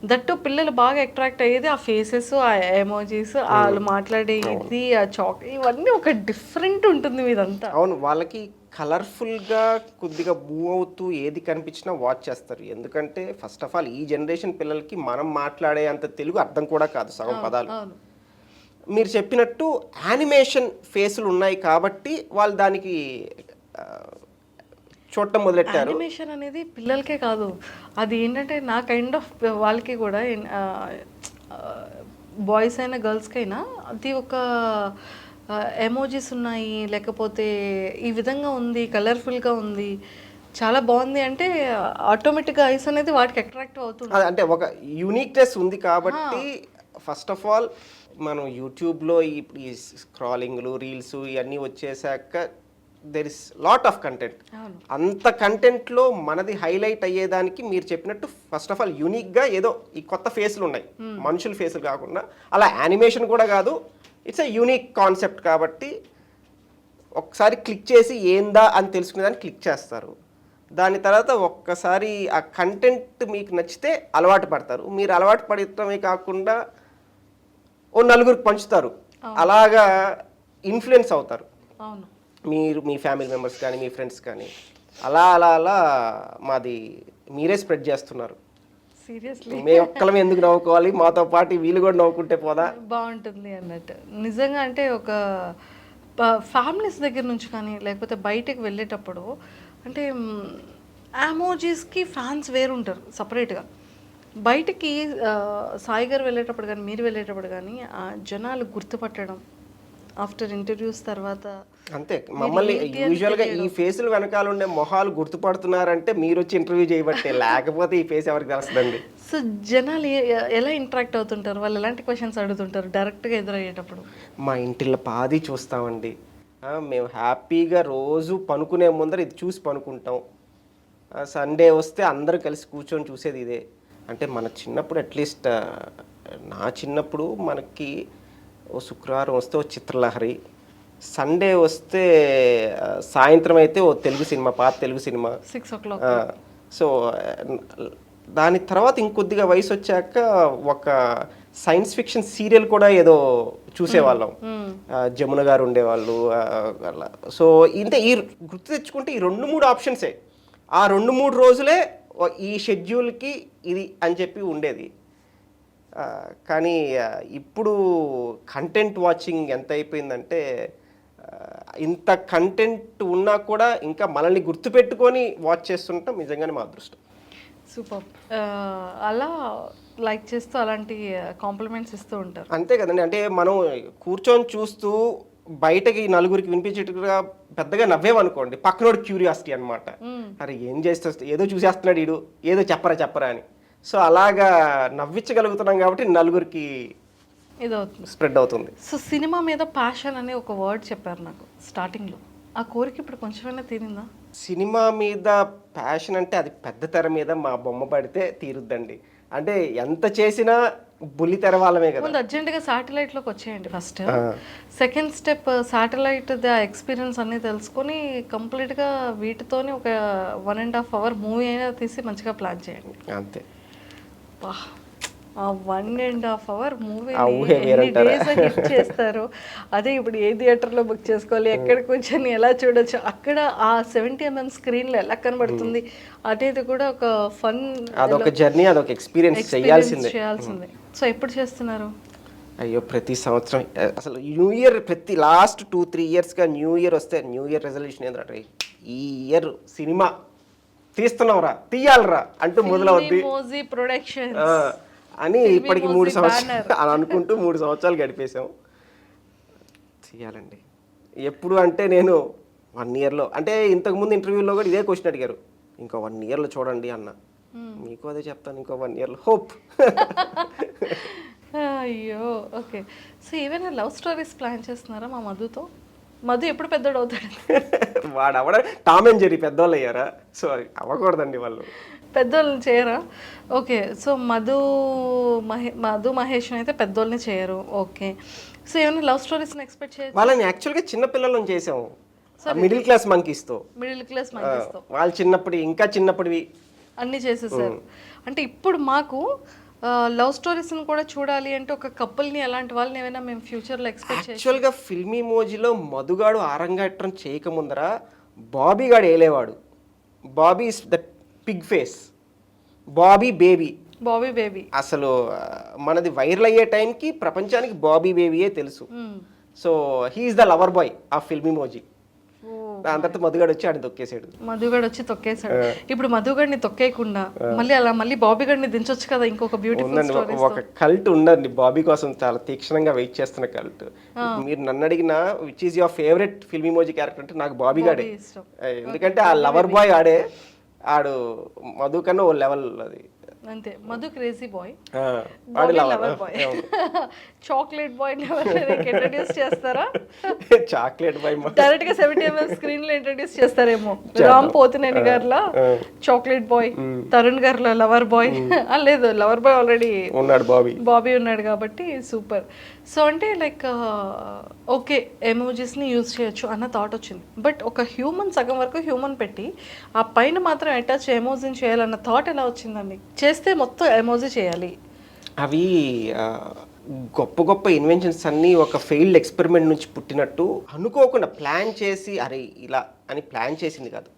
దట్టు పిల్లలు బాగా అట్రాక్ట్ అయ్యేది ఆ ఫేసెస్, ఆ ఎమోజీస్, వాళ్ళు మాట్లాడే ఇది, ఆ చాక్, ఇవన్నీ ఒక డిఫరెంట్ ఉంటుంది ఇదంతా. అవును, వాళ్ళకి కలర్ఫుల్గా కొద్దిగా మూవ్ అవుతూ ఏది కనిపించినా వాచ్ చేస్తారు. ఎందుకంటే ఫస్ట్ ఆఫ్ ఆల్ ఈ జనరేషన్ పిల్లలకి మనం మాట్లాడే అంత తెలుగు అర్థం కూడా కాదు సగం పదాలు. మీరు చెప్పినట్టు యానిమేషన్ ఫేసులు ఉన్నాయి కాబట్టి వాళ్ళు దానికి చూడటం మొదలెట్టారు. యానిమేషన్ అనేది పిల్లలకే కాదు, అది ఏంటంటే నా కైండ్ ఆఫ్ వాళ్ళకి కూడా, బాయ్స్ అయినా గర్ల్స్కి అయినా అది ఒక ఎమోజీస్ ఉన్నాయి, లేకపోతే ఈ విధంగా ఉంది, కలర్ఫుల్గా ఉంది, చాలా బాగుంది అంటే ఆటోమేటిక్గా ఐస్ అనేది వాటికి అట్రాక్ట్ అవుతుంది. అంటే ఒక యూనిక్నెస్ ఉంది కాబట్టి ఫస్ట్ ఆఫ్ ఆల్ మనం యూట్యూబ్లో ఇప్పుడు ఈ స్క్రాలింగ్లు రీల్స్ ఇవన్నీ వచ్చేసాక there is lot of content. అంత కంటెంట్లో మనది హైలైట్ అయ్యేదానికి మీరు చెప్పినట్టు ఫస్ట్ ఆఫ్ ఆల్ యూనిక్గా ఏదో ఈ కొత్త ఫేస్లు ఉన్నాయి, మనుషుల ఫేసులు కాకుండా. అలా యానిమేషన్ కూడా కాదు, ఇట్స్ ఎ యూనిక్ కాన్సెప్ట్ కాబట్టి ఒకసారి క్లిక్ చేసి ఏందా అని తెలుసుకునేదాన్ని క్లిక్ చేస్తారు. దాని తర్వాత ఒక్కసారి ఆ కంటెంట్ మీకు నచ్చితే అలవాటు పడతారు. మీరు అలవాటు పడటమే కాకుండా ఓ నలుగురికి పంచుతారు, అలాగా ఇన్ఫ్లుయెన్స్ అవుతారు. అవును, మీరు మీ ఫ్యామిలీ మెంబర్స్ కానీ మీ ఫ్రెండ్స్ కానీ అలా అలా అలా మాది మీరే స్ప్రెడ్ చేస్తున్నారు. సీరియస్లీ మేము ఒక్కలమే ఎందుకు నవ్వుకోవాలి, మాతో పాటు వీళ్ళు కూడా నవ్వుకుంటే పోదా బాగుంటుంది అన్నట్టు. నిజంగా అంటే ఒక ఫ్యామిలీస్ దగ్గర నుంచి కానీ లేకపోతే బయటకు వెళ్ళేటప్పుడు అంటే ఎమోజీస్కి ఫ్యాన్స్ వేరుంటారు సపరేట్గా. బయటికి సాయి గారు వెళ్ళేటప్పుడు కానీ మీరు వెళ్ళేటప్పుడు కానీ జనాలు గుర్తుపట్టడం ఆఫ్టర్ ఇంటర్వ్యూస్ తర్వాత అంతే. మమ్మల్ని యూజువల్గా ఈ ఫేసులు వెనకాల ఉండే మొహాలు గుర్తుపడుతున్నారంటే మీరు వచ్చి ఇంటర్వ్యూ చేయబట్టే, లేకపోతే ఈ ఫేస్ ఎవరికి తెలుస్తుందండి. సో జనాలు ఎలా ఇంటరాక్ట్ అవుతుంటారు, వాళ్ళు ఎలాంటి క్వశ్చన్స్ అడుగుతుంటారు డైరెక్ట్గా ఎదురయ్యేటప్పుడు? మా ఇంటిలో పాది చూస్తామండి, మేము హ్యాపీగా రోజు పనుకునే ముందర ఇది చూసి పనుకుంటాం. సండే వస్తే అందరూ కలిసి కూర్చొని చూసేది ఇదే. అంటే మన చిన్నప్పుడు అట్లీస్ట్ నా చిన్నప్పుడు మనకి ఓ శుక్రవారం వస్తే ఓ చిత్రలహరి, సండే వస్తే సాయంత్రం అయితే ఓ తెలుగు సినిమా, పాత తెలుగు సినిమా 6 o'clock. సో దాని తర్వాత ఇంకొద్దిగా వయసు వచ్చాక ఒక సైన్స్ ఫిక్షన్ సీరియల్ కూడా ఏదో చూసేవాళ్ళం, జమున గారు ఉండేవాళ్ళు అలా. సో ఇంతే, ఈ గుర్తు తెచ్చుకుంటే ఈ 2-3 ఆప్షన్సే, ఆ 2-3 రోజులే ఈ షెడ్యూల్కి ఇది అని చెప్పి ఉండేది. కానీ ఇప్పుడు కంటెంట్ వాచింగ్ ఎంత అయిపోయిందంటే ఇంత కంటెంట్ ఉన్నా కూడా ఇంకా మనల్ని గుర్తుపెట్టుకొని వాచ్ చేస్తుంటాం. నిజంగానే మా అదృష్టం. సూపర్. అలా లైక్ చేస్తూ అలాంటి కాంప్లిమెంట్స్ ఇస్తూ ఉంటారు. అంతే కదండి. అంటే మనం కూర్చొని చూస్తూ బయటకి నలుగురికి వినిపించేట్టుగా పెద్దగా నవ్వేమనుకోండి, పక్కనోడు క్యూరియాసిటీ అనమాట, అరే ఏం చేస్తే ఏదో చూసేస్తున్నాడు వీడు, ఏదో చెప్పరా అని. సో అలాగా నవ్వించగలుగుతున్నాం కాబట్టి నలుగురికి ఇదవుతుంది, స్ప్రెడ్ అవుతుంది. సో సినిమా మీద ప్యాషన్ అనే ఒక వర్డ్ చెప్పారు నాకు స్టార్టింగ్లో, ఆ కోరిక ఇప్పుడు కొంచెమైనా తీరిందా? సినిమా మీద ప్యాషన్ అంటే అది పెద్ద తెర మీద మా బొమ్మ పడితే తీరుద్దండి. అంటే ఎంత చేసినా బుల్లి తెరవాలమే కదా. ముందు అర్జెంటుగా శాటిలైట్లోకి వచ్చేయండి first. Second step satellite experience అన్నీ తెలుసుకొని కంప్లీట్గా వీటితోనే ఒక 1.5 hour మూవీ అయినా తీసి మంచిగా ప్లాన్ చేయండి. అంతే. ఆ 1.5 hour మూవీ ఆ ఊహే ఎన్ని వేరంటారా? డేస్ హిట్ చేస్తారు. అదే ఇప్పుడు ఏ థియేటర్లో బుక్ చేసుకోవాలి, ఎక్కడ కూర్చొని ఎలా చూడొచ్చు, అక్కడ ఆ 70mm స్క్రీన్లో ఎలా కనబడుతుంది అనేది కూడా ఒక ఫన్, అదొక జర్నీ, అదొక ఎక్స్పీరియన్స్ చేయాల్సిందే. చేయాల్సిందే. సో ఎప్పుడు చేస్తున్నారు? అయ్యో ప్రతి సంవత్సరం అసలు న్యూ ఇయర్, ప్రతి లాస్ట్ 2-3 yearsగా న్యూ ఇయర్ వస్తే న్యూ ఇయర్ రెజల్యూషన్ ఏంటంటే ఈ ఇయర్ సినిమా తీస్తున్నావురా, తీయాలరా అంటూ మొదలవుద్ది ప్రొడక్షన్ అని. ఇప్పటికి 3 సంవత్సరాలు అని అనుకుంటూ 3 సంవత్సరాలు గడిపేశాం. చేయాలండి ఎప్పుడు అంటే నేను 1 yearలో, అంటే ఇంతకుముందు ఇంటర్వ్యూలో కూడా ఇదే క్వశ్చన్ అడిగారు, ఇంకో 1 yearలో చూడండి అన్న. మీకు అదే చెప్తాను, ఇంకో 1 yearలో హోప్. అయ్యో ఓకే. సో ఏమైనా లవ్ స్టోరీస్ ప్లాన్ చేస్తున్నారా మా మధుతో? మధు ఎప్పుడు పెద్దోడు అవుతాడు? వాడు అవడ టామ్ అండ్ జెర్రీ పెద్దోళ్ళు అయ్యారా, సో అవ్వకూడదండి వాళ్ళు. పెద్దోళ్ళని చేయరా? ఓకే. సో మధు మహేష్ అయితే పెద్దోళ్ళని చేయరు. ఓకే. సో ఏమైనా లవ్ స్టోరీస్ని ఎక్స్పెక్ట్ చేయొచ్చు? వాళ్ళని యాక్చువల్గా చిన్న పిల్లలను చేసాము, మిడిల్ క్లాస్ మంకీస్తో. మిడిల్ క్లాస్ మంకీస్తో వాళ్ళు చిన్నప్పుడు, ఇంకా చిన్నప్పటివి అన్నీ చేసేసారు. అంటే ఇప్పుడు మాకు లవ్ స్టోరీస్ని కూడా చూడాలి అంటే ఒక కపుల్ని, అలాంటి వాళ్ళని ఏమైనా మేము ఫ్యూచర్లో ఎక్స్పెక్ట్ చేయొచ్చు? యాక్చువల్గా ఫిల్మీ మోజీలో మధుగాడు ఆరంగేట్రం చేయకముందర బాబీ గాడు ఏలేవాడు. Bobby is the pig face, Bobby baby. Bobby baby అసలు మనది వైరల్ అయ్యే టైంకి ప్రపంచానికి బాబీ బేబీయే తెలుసు. So he's the lover boy of Filmymoji. దాని తర్వాత మధుగాడు వచ్చి ఆడిని తొక్కేసాడు. మధుగాడు వచ్చి తొక్కేసాడు. ఇప్పుడు మధుగాడిని తొక్కేయకుండా మళ్ళీ బాబీ గాడిని దించొచ్చు కదా ఇంకొక బ్యూటిఫుల్ స్టోరీ. ఒక కల్ట్ ఉందండి బాబీ కోసం, చాలా తీక్షణంగా వెయిట్ చేస్తున్న కల్ట్. మీరు నన్ను అడిగిన which is your favourite Filmymoji character అంటే నాకు బాబీ గాడే. ఎందుకంటే ఆ లవర్ బాయ్ ఆడు మధు కన్నా ఓ లెవెల్ అది. అంతే. Madhu crazy boy, lover boy. Chocolate boy introduce చేస్తారా? చాక్లెట్ బాయ్ డైరెక్ట్ గా 70mm స్క్రీన్ లో ఇంట్రడ్యూస్ చేస్తారేమో. రామ్ పోతినేని గారిలా చాక్లెట్ బాయ్, తరుణ్ గారిలో లవర్ బాయ్. లేదు, లవర్ బాయ్ ఆల్రెడీ ఉన్నాడు, బాబీ ఉన్నాడు కాబట్టి సూపర్. సో అంటే లైక్ ఓకే, ఎమోజీస్ని యూజ్ చేయొచ్చు అన్న థాట్ వచ్చింది. బట్ ఒక హ్యూమన్ సగం వరకు హ్యూమన్ పెట్టి ఆ పైన మాత్రం అటాచ్ ఎమోజీని చేయాలన్న థాట్ ఎలా వచ్చిందండి? చేస్తే మొత్తం ఎమోజీ చేయాలి. అవి గొప్ప గొప్ప ఇన్వెన్షన్స్ అన్నీ ఒక ఫెయిల్డ్ ఎక్స్పెరిమెంట్ నుంచి పుట్టినట్టు అనుకోకుండా ప్లాన్ చేసి అరే ఇలా అని ప్లాన్ చేసింది కాదు.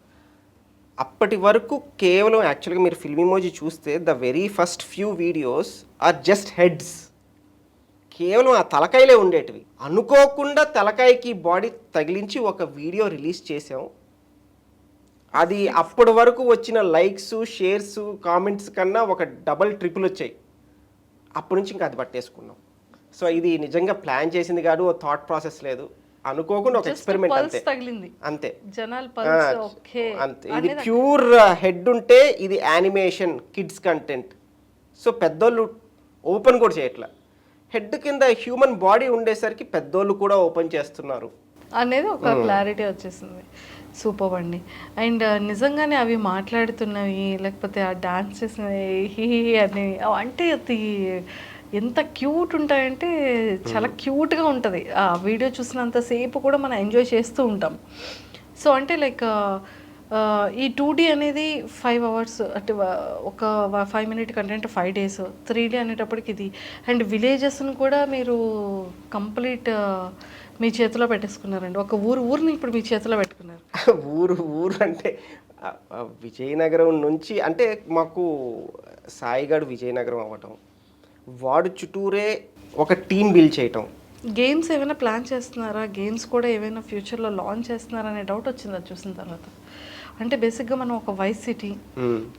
అప్పటి వరకు కేవలం యాక్చువల్గా మీరు ఫిల్మ్ ఇమోజీ చూస్తే the very first few videos are just heads. కేవలం ఆ తలకాయలే ఉండేటివి. అనుకోకుండా తలకాయకి బాడీ తగిలించి ఒక వీడియో రిలీజ్ చేసాం. అది అప్పటి వరకు వచ్చిన లైక్స్, షేర్స్, కామెంట్స్ కన్నా ఒక డబల్ ట్రిపుల్ వచ్చాయి. అప్పటి నుంచి ఇంకా అది పట్టేసుకున్నాం. సో ఇది నిజంగా ప్లాన్ చేసింది కాదు, ఓ థాట్ ప్రాసెస్ లేదు, అనుకోకుండా ఒక ఎక్స్పెరిమెంట్. అంతే అంతే అంతే. ఇది ప్యూర్ హెడ్ ఉంటే ఇది యానిమేషన్, కిడ్స్ కంటెంట్. సో పెద్దోళ్ళు ఓపెన్ కూడా చేయట్లా. హెడ్ కింద హ్యూమన్ బాడీ ఉండేసరికి పెద్దోళ్ళు కూడా ఓపెన్ చేస్తున్నారు అనేది ఒక క్లారిటీ వచ్చేసింది. సూపర్ అండి. అండ్ నిజంగానే అవి మాట్లాడుతున్నవి, లేకపోతే ఆ డాన్స్ చేసినవి హీ అని అంటే అది ఎంత క్యూట్ ఉంటాయంటే చాలా క్యూట్గా ఉంటుంది. ఆ వీడియో చూసినంతసేపు కూడా మనం ఎంజాయ్ చేస్తూ ఉంటాం. సో అంటే లైక్ ఈ 2D అనేది 5 hours, అంటే ఒక 5 minute కంటెంట్ 5 days. 3D అనేటప్పటికి ఇది. అండ్ విలేజెస్ని కూడా మీరు కంప్లీట్ మీ చేతిలో పెట్టేసుకున్నారండి. ఒక ఊరిని ఇప్పుడు మీ చేతిలో పెట్టుకున్నారు. ఊరు అంటే విజయనగరం నుంచి, అంటే మాకు సాయిగాడు విజయనగరం అవ్వటం, వాడు చుట్టూరే ఒక టీం బిల్డ్ చేయటం. గేమ్స్ ఏమైనా ప్లాన్ చేస్తున్నారా? గేమ్స్ కూడా ఏమైనా ఫ్యూచర్లో లాంచ్ చేస్తున్నారా అనే డౌట్ వచ్చింది అది చూసిన తర్వాత. అంటే బేసిక్గా మనం ఒక వైస్ సిటీ,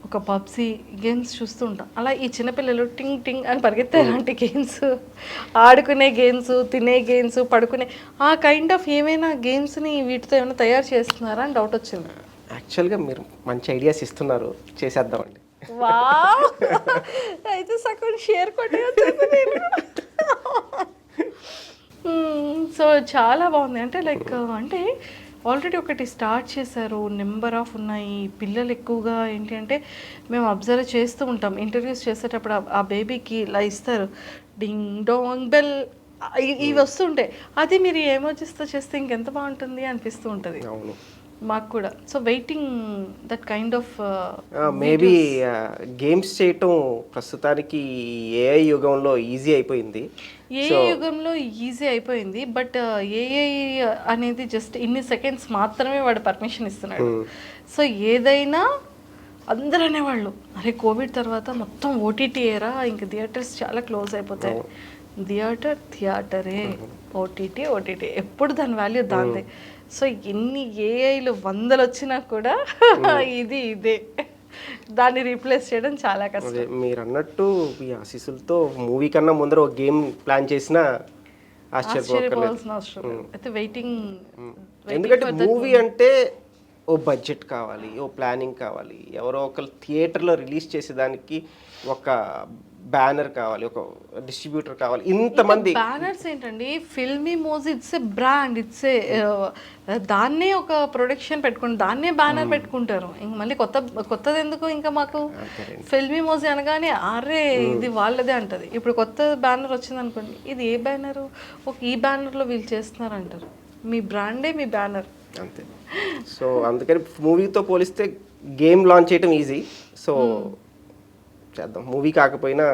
ఒక పబ్జీ గేమ్స్ చూస్తూ ఉంటాం. అలా ఈ చిన్నపిల్లలు టింగ్ టింగ్ అని పరిగెత్తే అలాంటి గేమ్స్, ఆడుకునే గేమ్స్, తినే గేమ్స్, పడుకునే ఆ కైండ్ ఆఫ్ ఏమైనా గేమ్స్ని వీటితో ఏమైనా తయారు చేస్తున్నారా అని డౌట్ వచ్చింది. యాక్చువల్గా మీరు మంచి ఐడియాస్ ఇస్తున్నారు, చేసేద్దామండి. వావ్, అయితే సగం షేర్ కొట్టేయచ్చు నేను. సో చాలా బాగుంది. అంటే లైక్ అంటే ఆల్రెడీ ఒకటి స్టార్ట్ చేశారు, నెంబర్ ఆఫ్ ఉన్నాయి, పిల్లలు ఎక్కువగా ఏంటి అంటే మేము అబ్జర్వ్ చేస్తూ ఉంటాం ఇంటర్వ్యూస్ చేసేటప్పుడు ఆ బేబీకి ఇలా ఇస్తారు డింగ్ డోంగ్ బెల్ ఇవి వస్తుంటాయి. అది మీరు ఎమోజిస్తో చేస్తే ఇంకెంత బాగుంటుంది అనిపిస్తూ ఉంటుంది అవును. మాకు కూడా. So waiting that kind of maybe games చేయటం ప్రస్తుతానికి ఏఐ యుగంలో ఈజీ అయిపోయింది. ఏఐ యుగంలో ఈజీ అయిపోయింది, బట్ ఏఐ అనేది జస్ట్ ఇన్ని సెకండ్స్ మాత్రమే వాడు పర్మిషన్ ఇస్తున్నాడు. సో ఏదైనా అందరూ అనేవాళ్ళు అరే కోవిడ్ తర్వాత మొత్తం ఓటీటీ ఏరా, ఇంక థియేటర్స్ చాలా క్లోజ్ అయిపోతాయి. థియేటరే, ఓటీటీ ఎప్పుడు దాని వాల్యూ దాందే. సో ఎన్ని ఏఐలు 100 వచ్చినా కూడా ఇదే దాన్ని రీప్లేస్ చేయడం చాలా కష్టం. మీరు అన్నట్టు మీ ఆశీస్సులతో మూవీ కన్నా ముందర ఒక గేమ్ ప్లాన్ చేసినా ఆశ్చర్యపోవాల్సిన అవసరం లేదు. అయితే వెయిటింగ్. ఎందుకంటే మూవీ అంటే ఓ బడ్జెట్ కావాలి, ఓ ప్లానింగ్ కావాలి, ఎవరో ఒకరు థియేటర్లో రిలీజ్ చేసేదానికి ఒక బ్యానర్ కావాలి, ఒక డిస్ట్రిబ్యూటర్ కావాలి, ఇంతమంది. బ్యానర్స్ ఏంటండి, Filmymoji it's a brand, it's a దాన్నే ఒక ప్రొడక్షన్ పెట్టుకుని దాన్నే బ్యానర్ పెట్టుకుంటారు. ఇంక మళ్ళీ కొత్తది ఎందుకు ఇంకా మాకు. ఫిల్మీ మోజీ అనగానే అరే ఇది వాళ్ళదే అంటది. ఇప్పుడు కొత్త బ్యానర్ వచ్చింది అనుకోండి, ఇది ఏ బ్యానరు, ఈ బ్యానర్లో వీళ్ళు చేస్తున్నారు అంటారు. మీ బ్రాండే మీ బ్యానర్ అంతే. సో అందుకని మూవీతో పోలిస్తే గేమ్ లాంచ్ చేయడం ఈజీ. సో చేద్దాం, మూవీ కాకపోయినా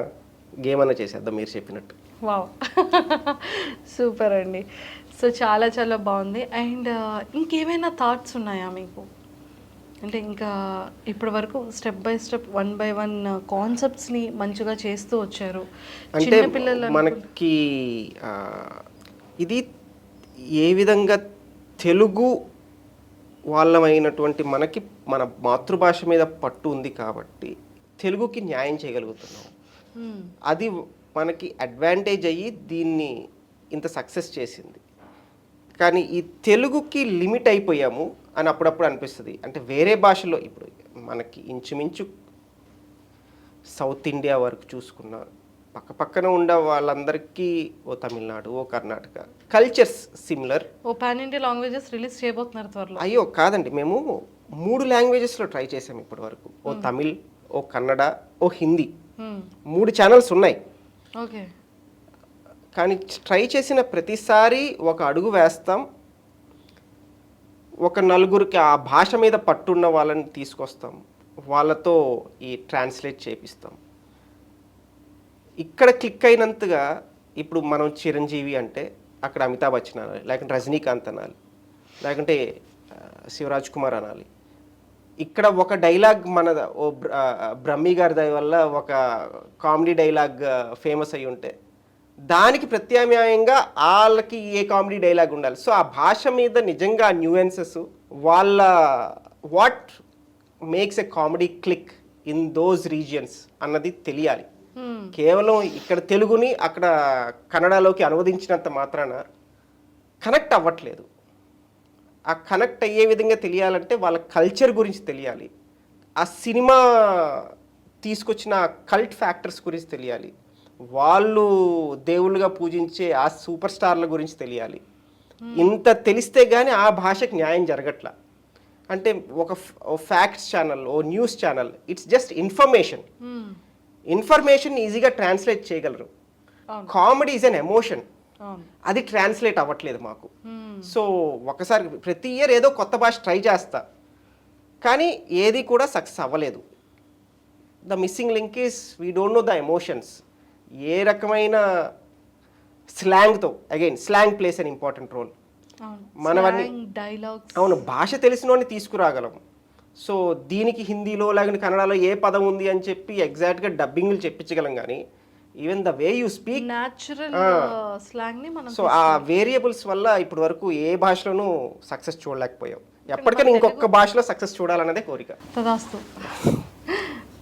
గేమ్ అన్న చేసేద్దాం మీరు చెప్పినట్టు. వావ్, సూపర్ అండి. సో చాలా చాలా బాగుంది. అండ్ ఇంకేమైనా థాట్స్ ఉన్నాయా మీకు? అంటే ఇంకా ఇప్పటి వరకు స్టెప్ బై స్టెప్ 1 by 1 కాన్సెప్ట్స్ని మంచిగా చేస్తూ వచ్చారు. అంటే మనకి ఇది ఏ విధంగా తెలుగు వాళ్ళమైనటువంటి మనకి మన మాతృభాష మీద పట్టు ఉంది కాబట్టి తెలుగుకి న్యాయం చేయగలుగుతున్నాం. అది మనకి అడ్వాంటేజ్ అయ్యి దీన్ని ఇంత సక్సెస్ చేసింది. కానీ ఈ తెలుగుకి లిమిట్ అయిపోయాము అని అప్పుడప్పుడు అనిపిస్తుంది. అంటే వేరే భాషలో ఇప్పుడు మనకి ఇంచుమించు సౌత్ ఇండియా వరకు చూసుకున్నా పక్కన ఉండే వాళ్ళందరికీ ఓ తమిళనాడు, ఓ కర్ణాటక కల్చర్స్ సిమిలర్. ఓ పాన్ ఇండియా లాంగ్వేజెస్ రిలీజ్ చేయబోతున్నారు త్వరలో. అయ్యో కాదండి, మేము 3 లాంగ్వేజెస్లో ట్రై చేసాం ఇప్పటి వరకు. ఓ తమిళ్, ఓ కన్నడ, ఓ హిందీ, 3 ఛానల్స్ ఉన్నాయి. ఓకే. కానీ ట్రై చేసిన ప్రతిసారి ఒక అడుగు వేస్తాం, ఒక నలుగురికి ఆ భాష మీద పట్టున్న వాళ్ళని తీసుకొస్తాం, వాళ్ళతో ఈ ట్రాన్స్లేట్ చేపిస్తాం. ఇక్కడ క్లిక్ అయినంతగా ఇప్పుడు మనం చిరంజీవి అంటే అక్కడ అమితాబ్ బచ్చన్ అనాలి, లేకుంటే రజనీకాంత్ అనాలి, లేకుంటే శివరాజ్ కుమార్ అనాలి. ఇక్కడ ఒక డైలాగ్ మన ఓ బ్రహ్మి గారి దయ వల్ల ఒక కామెడీ డైలాగ్ ఫేమస్ అయ్యి ఉంటే దానికి ప్రత్యామ్నాయంగా వాళ్ళకి ఏ కామెడీ డైలాగ్ ఉండాలి. సో ఆ భాష మీద నిజంగా న్యూయెన్సెస్, వాళ్ళ what makes a comedy click in those regions అన్నది తెలియాలి. కేవలం ఇక్కడ తెలుగుని అక్కడ కన్నడలోకి అనువదించినంత మాత్రాన కనెక్ట్ అవ్వట్లేదు. ఆ కనెక్ట్ అయ్యే విధంగా తెలియాలంటే వాళ్ళ కల్చర్ గురించి తెలియాలి, ఆ సినిమా తీసుకొచ్చిన కల్ట్ ఫ్యాక్టర్స్ గురించి తెలియాలి, వాళ్ళు దేవుళ్ళుగా పూజించే ఆ సూపర్ స్టార్ల గురించి తెలియాలి. ఇంత తెలిస్తే కానీ ఆ భాషకు న్యాయం జరగట్లా. అంటే ఒక ఫ్యాక్ట్స్ ఛానల్, ఓ news channel, it's just information ఈజీగా ట్రాన్స్లేట్ చేయగలరు. కామెడీ ఈజ్ అన్ ఎమోషన్, అది ట్రాన్స్లేట్ అవ్వట్లేదు మాకు. సో ఒకసారి ప్రతి ఇయర్ ఏదో కొత్త భాష ట్రై చేస్తా, కానీ ఏది కూడా సక్సెస్ అవ్వలేదు. The missing link is we don't know the emotions. ఏ రకమైన స్లాంగ్తో, again slang plays an important role. మనవన్నీ అవును, భాష తెలిసినోని తీసుకురాగలం. సో దీనికి హిందీలో లేకుంటే కన్నడలో ఏ పదం ఉంది అని చెప్పి ఎగ్జాక్ట్గా డబ్బింగ్లు చెప్పించగలం, కానీ even the way you speak so ఆ వేరియబుల్స్ వల్ల ఇప్పటి వరకు ఏ భాషలోనూ సక్సెస్ చూడలేకపోయాం. ఎప్పటికైనా ఇంకొక భాషలో సక్సెస్ చూడాలన్నదే కోరిక. తదాస్తు.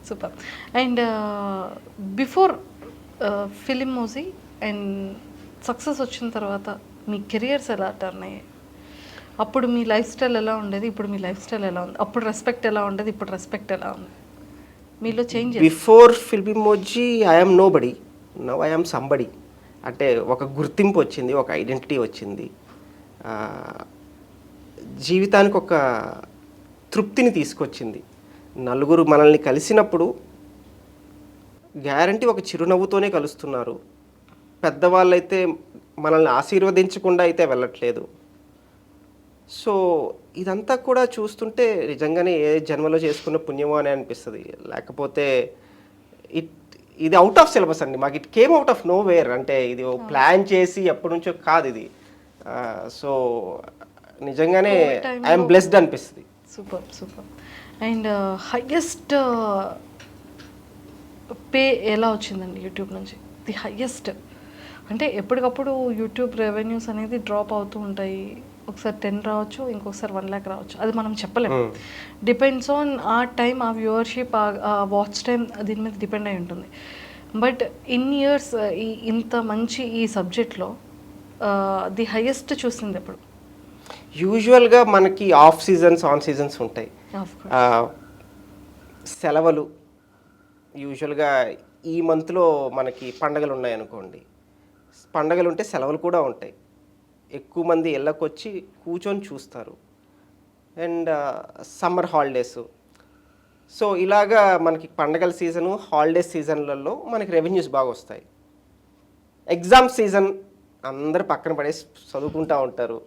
Super. And before Filmymoji and success వచ్చిన తర్వాత మీ కెరియర్స్ ఎలా టర్న్ అయ్యాయి? అప్పుడు మీ లైఫ్ స్టైల్ ఎలా ఉండేది, ఇప్పుడు మీ లైఫ్ స్టైల్ ఎలా ఉంది? అప్పుడు రెస్పెక్ట్ ఎలా ఉండేది, ఇప్పుడు రెస్పెక్ట్ ఎలా ఉంది? మీలో change. Before Filmymoji I'm nobody, now I'm somebody. అంటే ఒక గుర్తింపు వచ్చింది, ఒక ఐడెంటిటీ వచ్చింది. జీవితానికి ఒక తృప్తిని తీసుకొచ్చింది. నలుగురు మనల్ని కలిసినప్పుడు గ్యారంటీ ఒక చిరునవ్వుతోనే కలుస్తున్నారు. పెద్దవాళ్ళైతే మనల్ని ఆశీర్వదించకుండా అయితే వెళ్ళట్లేదు. సో ఇదంతా కూడా చూస్తుంటే నిజంగానే ఏ జన్మలో చేసుకున్న పుణ్యమో అని అనిపిస్తుంది. లేకపోతే ఇది అవుట్ ఆఫ్ సిలబస్ అండి. మాకు it came out of know where. అంటే ఇది ప్లాన్ చేసి ఎప్పటి నుంచో కాదు ఇది. సో నిజంగానే ఐఎమ్ బ్లెస్డ్ అనిపిస్తుంది. Super super. And highest pay ఎలా వచ్చిందండి యూట్యూబ్ నుంచి? ది హయ్యెస్ట్ అంటే ఎప్పటికప్పుడు యూట్యూబ్ రెవెన్యూస్ అనేది డ్రాప్ అవుతూ ఉంటాయి. ఒకసారి 10 రావచ్చు, ఇంకొకసారి 1 lakh రావచ్చు. అది మనం చెప్పలేము. డిపెండ్స్ ఆన్ ఆ టైం, ఆ వ్యూవర్షిప్, ఆ వాచ్ టైం, దీని మీద డిపెండ్ అయి ఉంటుంది. బట్ ఇన్ ఇయర్స్ ఇంత మంచి ఈ సబ్జెక్ట్లో ది హయ్యెస్ట్ చూసింది ఎప్పుడు? యూజువల్గా మనకి ఆఫ్ సీజన్స్, ఆన్ సీజన్స్ ఉంటాయి. సెలవులు యూజువల్గా ఈ మంత్లో మనకి పండగలు ఉన్నాయి అనుకోండి. పండగలు ఉంటే సెలవులు కూడా ఉంటాయి. ఎక్కువ మంది ఇళ్ళకొచ్చి కూర్చొని చూస్తారు. And summer holidays. సో ఇలాగా మనకి పండగల సీజను, హాలిడేస్ సీజన్లలో మనకి రెవెన్యూస్ బాగా వస్తాయి. ఎగ్జామ్ సీజన్ అందరు పక్కన పడేసి చదువుకుంటూ ఉంటారు.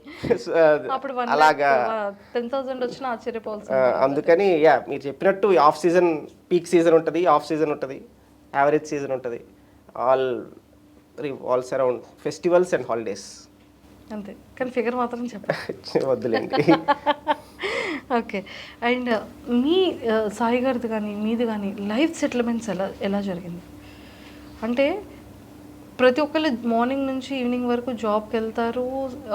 అలాగా 10,000 వచ్చినా ఆశ్చర్యపోవాల్సి. అందుకని మీరు చెప్పినట్టు ఆఫ్ సీజన్, పీక్ సీజన్ ఉంటుంది, ఆఫ్ సీజన్ ఉంటుంది, యావరేజ్ సీజన్ ఉంటుంది. All revolves around festivals and holidays. అంతే. కానీ ఫిగర్ మాత్రం చెప్పండి. వద్దులేండి. ఓకే. అండ్ మీ సాయి గారిది కానీ మీది కానీ లైఫ్ సెటిల్మెంట్స్ ఎలా జరిగింది? అంటే ప్రతి ఒక్కళ్ళు మార్నింగ్ నుంచి ఈవినింగ్ వరకు జాబ్కి వెళ్తారు,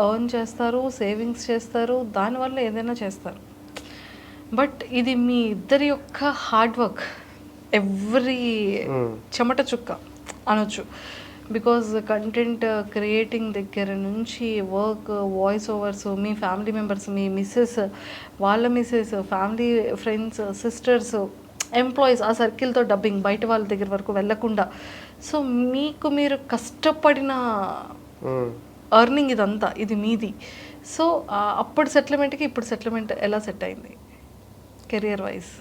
ఎర్న్ చేస్తారు, సేవింగ్స్ చేస్తారు, దానివల్ల ఏదైనా చేస్తారు. బట్ ఇది మీ ఇద్దరి యొక్క హార్డ్ వర్క్, ఎవ్రీ చెమట చుక్క అనొచ్చు. బికాజ్ కంటెంట్ క్రియేటింగ్ దగ్గర నుంచి వర్క్, వాయిస్ ఓవర్స్, మీ ఫ్యామిలీ మెంబర్స్, మీ మిస్సెస్, వాళ్ళ missus, family friends, sisters, employees, ఆ సర్కిల్తో డబ్బింగ్, బయట వాళ్ళ దగ్గర వరకు వెళ్ళకుండా. సో మీకు మీరు కష్టపడిన ఎర్నింగ్ ఇదంతా, ఇది మీది. సో అప్పుడు సెటిల్మెంట్కి ఇప్పుడు సెటిల్మెంట్ ఎలా సెట్ అయింది కెరియర్ వైజ్?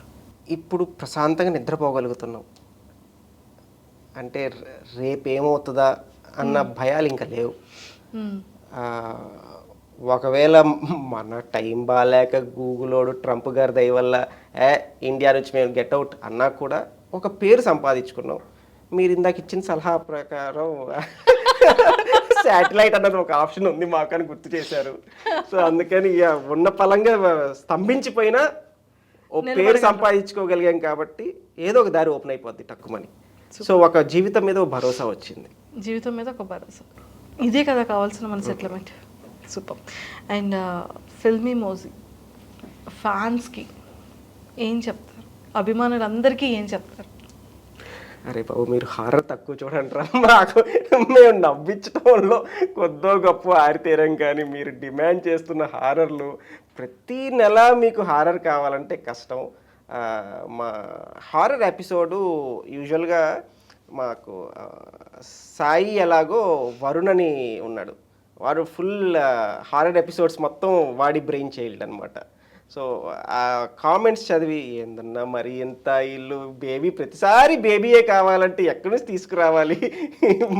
ఇప్పుడు ప్రశాంతంగా నిద్రపోగలుగుతున్నాం. అంటే రేపేమవుతుందా అన్న భయాలు ఇంకా లేవు. ఒకవేళ మన టైం బాగాలేక గూగులోడు ట్రంప్ గారి దయ వల్ల ఇండియా నుంచి మేము గెట్ అవుట్ అన్నా కూడా ఒక పేరు సంపాదించుకున్నాం. మీరు ఇందాక ఇచ్చిన సలహా ప్రకారం శాటిలైట్ అన్నది ఒక ఆప్షన్ ఉంది మాకు అని గుర్తు చేశారు. సో అందుకని ఉన్న పలంగా స్తంభించిపోయినా ఓ పేరు సంపాదించుకోగలిగాం కాబట్టి ఏదో ఒక దారి ఓపెన్ అయిపోద్ది టక్కుమని. సో ఒక జీవితం మీద ఒక భరోసా వచ్చింది. జీవితం మీద ఒక భరోసా, ఇదే కదా కావాల్సిన మన సెటిల్మెంట్. సూపర్. అండ్ ఫిల్మీ మోజీ ఫ్యాన్స్కి ఏం చెప్తారు? అభిమానులందరికీ ఏం చెప్తారు? అరే బాబు, మీరు హారర్ తక్కువ చూడండి రా. మాకు మేము నవ్వించడంలో కొద్దో గొప్ప ఆరితేరం, కానీ మీరు డిమాండ్ చేస్తున్న హారర్లు ప్రతి నెల మీకు హారర్ కావాలంటే కష్టం. మా హారర్ ఎపిసోడు యూజువల్గా మాకు సాయి ఎలాగో వరుణ్ అని ఉన్నాడు, వాడు ఫుల్ హారర్ ఎపిసోడ్స్ మొత్తం వాడి బ్రెయిన్ చైల్డ్ అనమాట. సో ఆ కామెంట్స్ చదివి ఏందన్నా మరి ఎంత ఇల్లు బేబీ, ప్రతిసారి బేబీయే కావాలంటే ఎక్కడి నుంచి తీసుకురావాలి,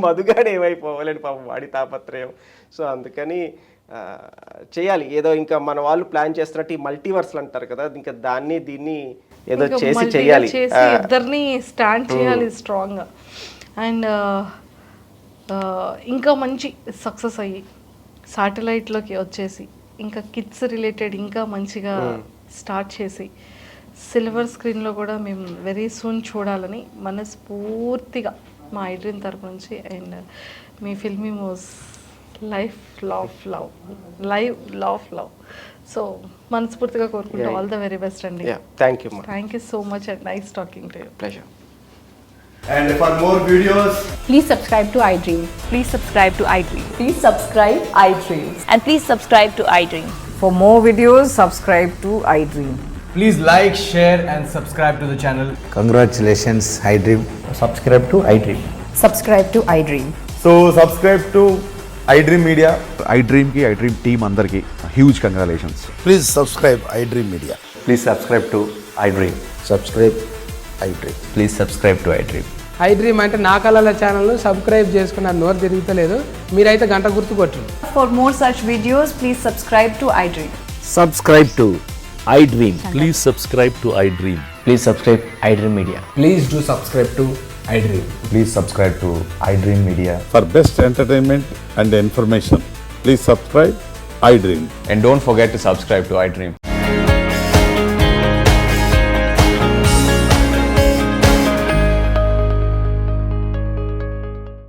మధుగాడు ఏమైపోవాలని పాపం వాడి తాపత్రయం. సో అందుకని చేయాలి ఏదో. ఇంకా మన వాళ్ళు ప్లాన్ చేస్తున్నట్టు ఈ మల్టీవర్స్లు అంటారు కదా, ఇంకా దాన్ని దీన్ని ఏదో చేసి చేయాలి, ఇద్దరిని స్టాండ్ చేయాలి స్ట్రాంగ్గా. అండ్ ఇంకా మంచి సక్సెస్ అయ్యి శాటిలైట్లోకి వచ్చేసి ఇంకా కిడ్స్ రిలేటెడ్ ఇంకా మంచిగా స్టార్ట్ చేసి సిల్వర్ స్క్రీన్లో కూడా మేము వెరీ సూన్ చూడాలని మనస్ఫూర్తిగా మా ఐడ్రీన్ తరపు నుంచి. అండ్ మీ Filmymoji live love. So మనస్ఫూర్తిగా కోరుకుంటాం. ఆల్ ద వెరీ బెస్ట్ అండి. Thank you so much and nice talking to you. Pleasure. And for more videos, please subscribe to iDream. Please subscribe to iDream. Please subscribe iDream. And please subscribe to iDream. For more videos, subscribe to iDream. please like, share and subscribe to the channel. Congratulations, iDream. Subscribe to iDream. Subscribe to iDream. So subscribe to iDream Media. ఐడ్రీమ్కి iDream team అందరికీ huge congratulations. Please subscribe iDream Media. Please subscribe to iDream. Subscribe iDream. Please subscribe to iDream. iDream అంటే నా కళల ఛానల్ను subscribe చేసుకున్న నోరు తిరుగుతలేదు, మీరైతే గంట గుర్తు కొట్టండి. For more such videos, please subscribe to iDream. Subscribe to iDream. Please subscribe to iDream. Please subscribe iDream Media. Please do subscribe to iDream. Please subscribe to iDream media. For best entertainment and information, please subscribe iDream. And don't forget to subscribe to iDream.